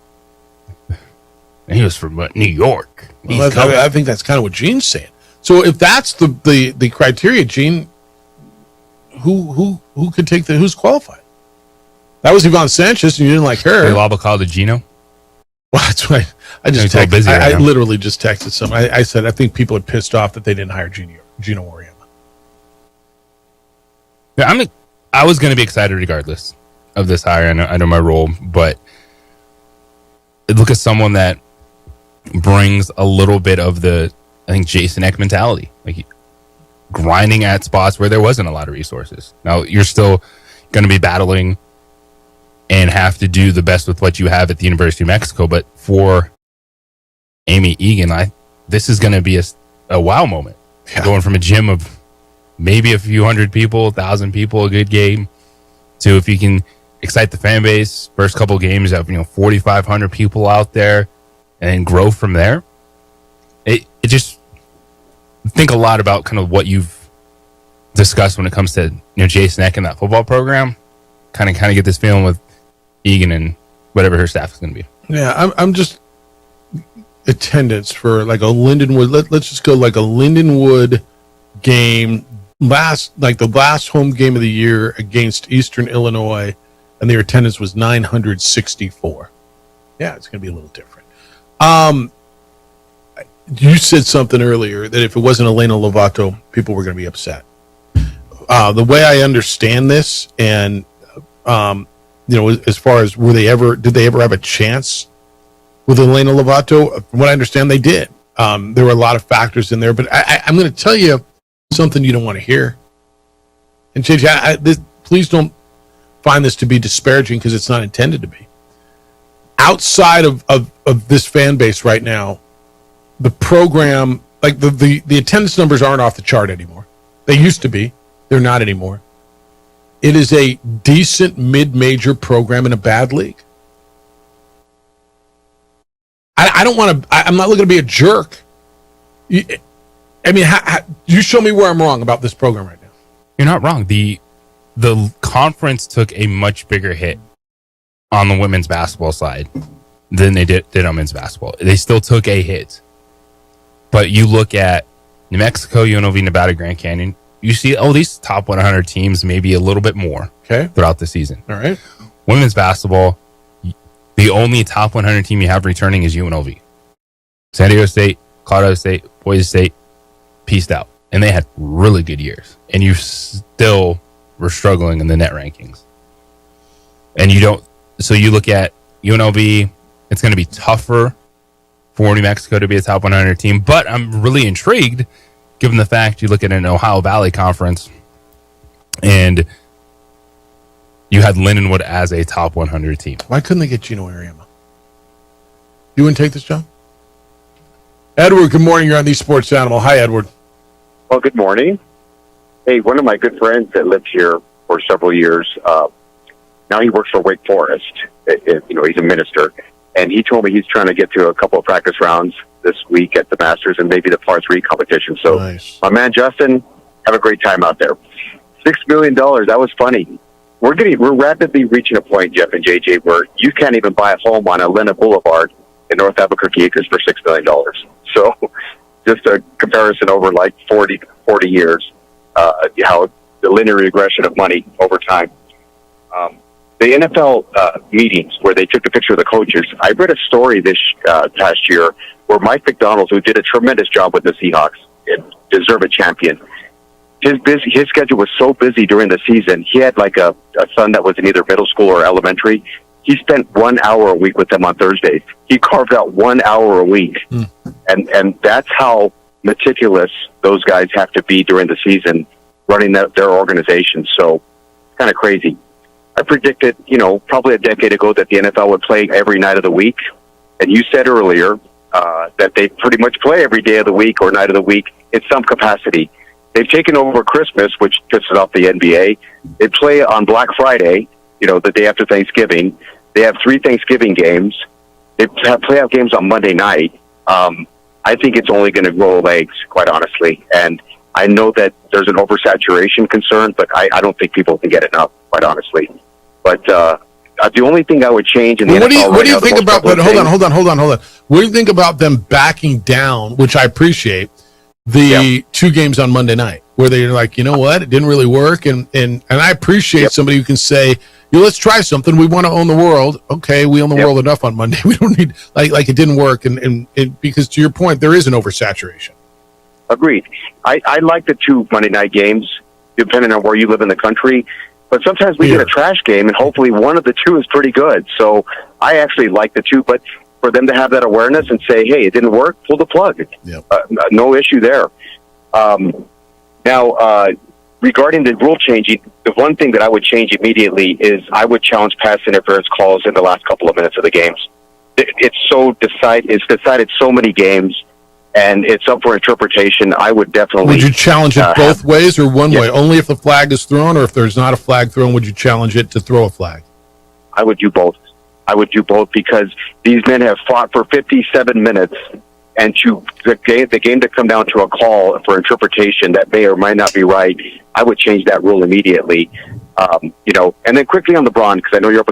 He was from New York. Well, I think that's kind of what Gene's saying. So if that's the criteria, Gene, who could take who's qualified? That was Yvonne Sanchez, and you didn't like her. Lobacall to Gino? Well, that's right. I literally just texted someone. I said I think people are pissed off that they didn't hire Gino Auriemma. Yeah, I was going to be excited regardless of this hire. I know my role, but look at someone that brings a little bit of the, I think, Jason Eck mentality, like grinding at spots where there wasn't a lot of resources. Now you're still going to be battling and have to do the best with what you have at the University of Mexico. But for Amy Egan, this is going to be a wow moment. Yeah. Going from a gym of maybe a few hundred people, 1,000 people, a good game, to if you can excite the fan base, first couple games have 4,500 people out there, and then grow from there. It just think a lot about kind of what you've discussed when it comes to Jason Eck and that football program. Kind of get this feeling with Egan and whatever her staff is going to be. Yeah, I'm just attendance for like a Lindenwood. Let's just go like a Lindenwood game. The last home game of the year against Eastern Illinois, and their attendance was 964. Yeah, it's going to be a little different. You said something earlier that if it wasn't Elena Lovato, people were going to be upset. The way I understand this, and as far as did they ever have a chance with Elena Lovato? From what I understand, they did. There were a lot of factors in there, but I'm going to tell you something you don't want to hear. And JJ, please don't find this to be disparaging because it's not intended to be. Outside of this fan base right now, the program, like the attendance numbers aren't off the chart anymore. They used to be. They're not anymore. It is a decent mid-major program in a bad league. I don't want to. I'm not looking to be a jerk. I mean, you show me where I'm wrong about this program right now. You're not wrong. The conference took a much bigger hit on the women's basketball side than they did on men's basketball. They still took a hit. But you look at New Mexico, UNLV, Nevada, Grand Canyon, you see, these top 100 teams, maybe a little bit more throughout the season. All right. Women's basketball, the only top 100 team you have returning is UNLV. San Diego State, Colorado State, Boise State, pieced out. And they had really good years. And you still were struggling in the net rankings. And so you look at UNLV, it's going to be tougher for New Mexico to be a top 100 team. But I'm really intrigued, given the fact you look at an Ohio Valley Conference and you had Lindenwood as a top 100 team. Why couldn't they get Gino Auriemma? You wouldn't take this job? Edward, good morning. You're on the Sports Animal. Hi, Edward. Well, good morning. Hey, one of my good friends that lived here for several years, now he works for Wake Forest. He's a minister. And he told me he's trying to get to a couple of practice rounds this week at the Masters and maybe the par 3 competition. So, nice. My man Justin, have a great time out there. $6 million. That was funny. We're rapidly reaching a point, Jeff and JJ, where you can't even buy a home on Elena Boulevard in North Albuquerque Acres for $6 million. So, just a comparison over like 40 years, how the linear regression of money over time. The NFL meetings where they took a picture of the coaches, I read a story this past year where Mike McDonald, who did a tremendous job with the Seahawks, and deserve a champion, his schedule was so busy during the season. He had like a son that was in either middle school or elementary. He spent 1 hour a week with them on Thursdays. He carved out 1 hour a week. And that's how meticulous those guys have to be during the season running their organization. So it's kind of crazy. I predicted, probably a decade ago that the NFL would play every night of the week. And you said earlier that they pretty much play every day of the week or night of the week in some capacity. They've taken over Christmas, which pisses off the NBA. They play on Black Friday, the day after Thanksgiving. They have 3 Thanksgiving games. They have playoff games on Monday night. I think it's only going to grow legs, quite honestly. And I know that there's an oversaturation concern, but I don't think people can get enough, quite honestly. But the only thing I would change in the NFL what do you think about? But hold on. What do you think about them backing down? Which I appreciate. The 2 games on Monday night, where they're like, you know what, it didn't really work, and I appreciate somebody who can say, let's try something. We want to own the world. Okay, we own the world enough on Monday. We don't need like it didn't work, and because to your point, there is an oversaturation. Agreed. I like the 2 Monday night games, depending on where you live in the country. But sometimes we get a trash game, and hopefully one of the 2 is pretty good. So I actually like the 2, but for them to have that awareness and say, hey, it didn't work, pull the plug. No issue there. Now, regarding the rule changing, the one thing that I would change immediately is I would challenge pass interference calls in the last couple of minutes of the games. It's decided so many games, and it's up for interpretation. I would definitely... Would you challenge it both ways or one way? Only if the flag is thrown, or if there's not a flag thrown, would you challenge it to throw a flag? I would do both. Because these men have fought for 57 minutes, and the game to come down to a call for interpretation that may or might not be right, I would change that rule immediately. And then quickly on LeBron, because I know you're up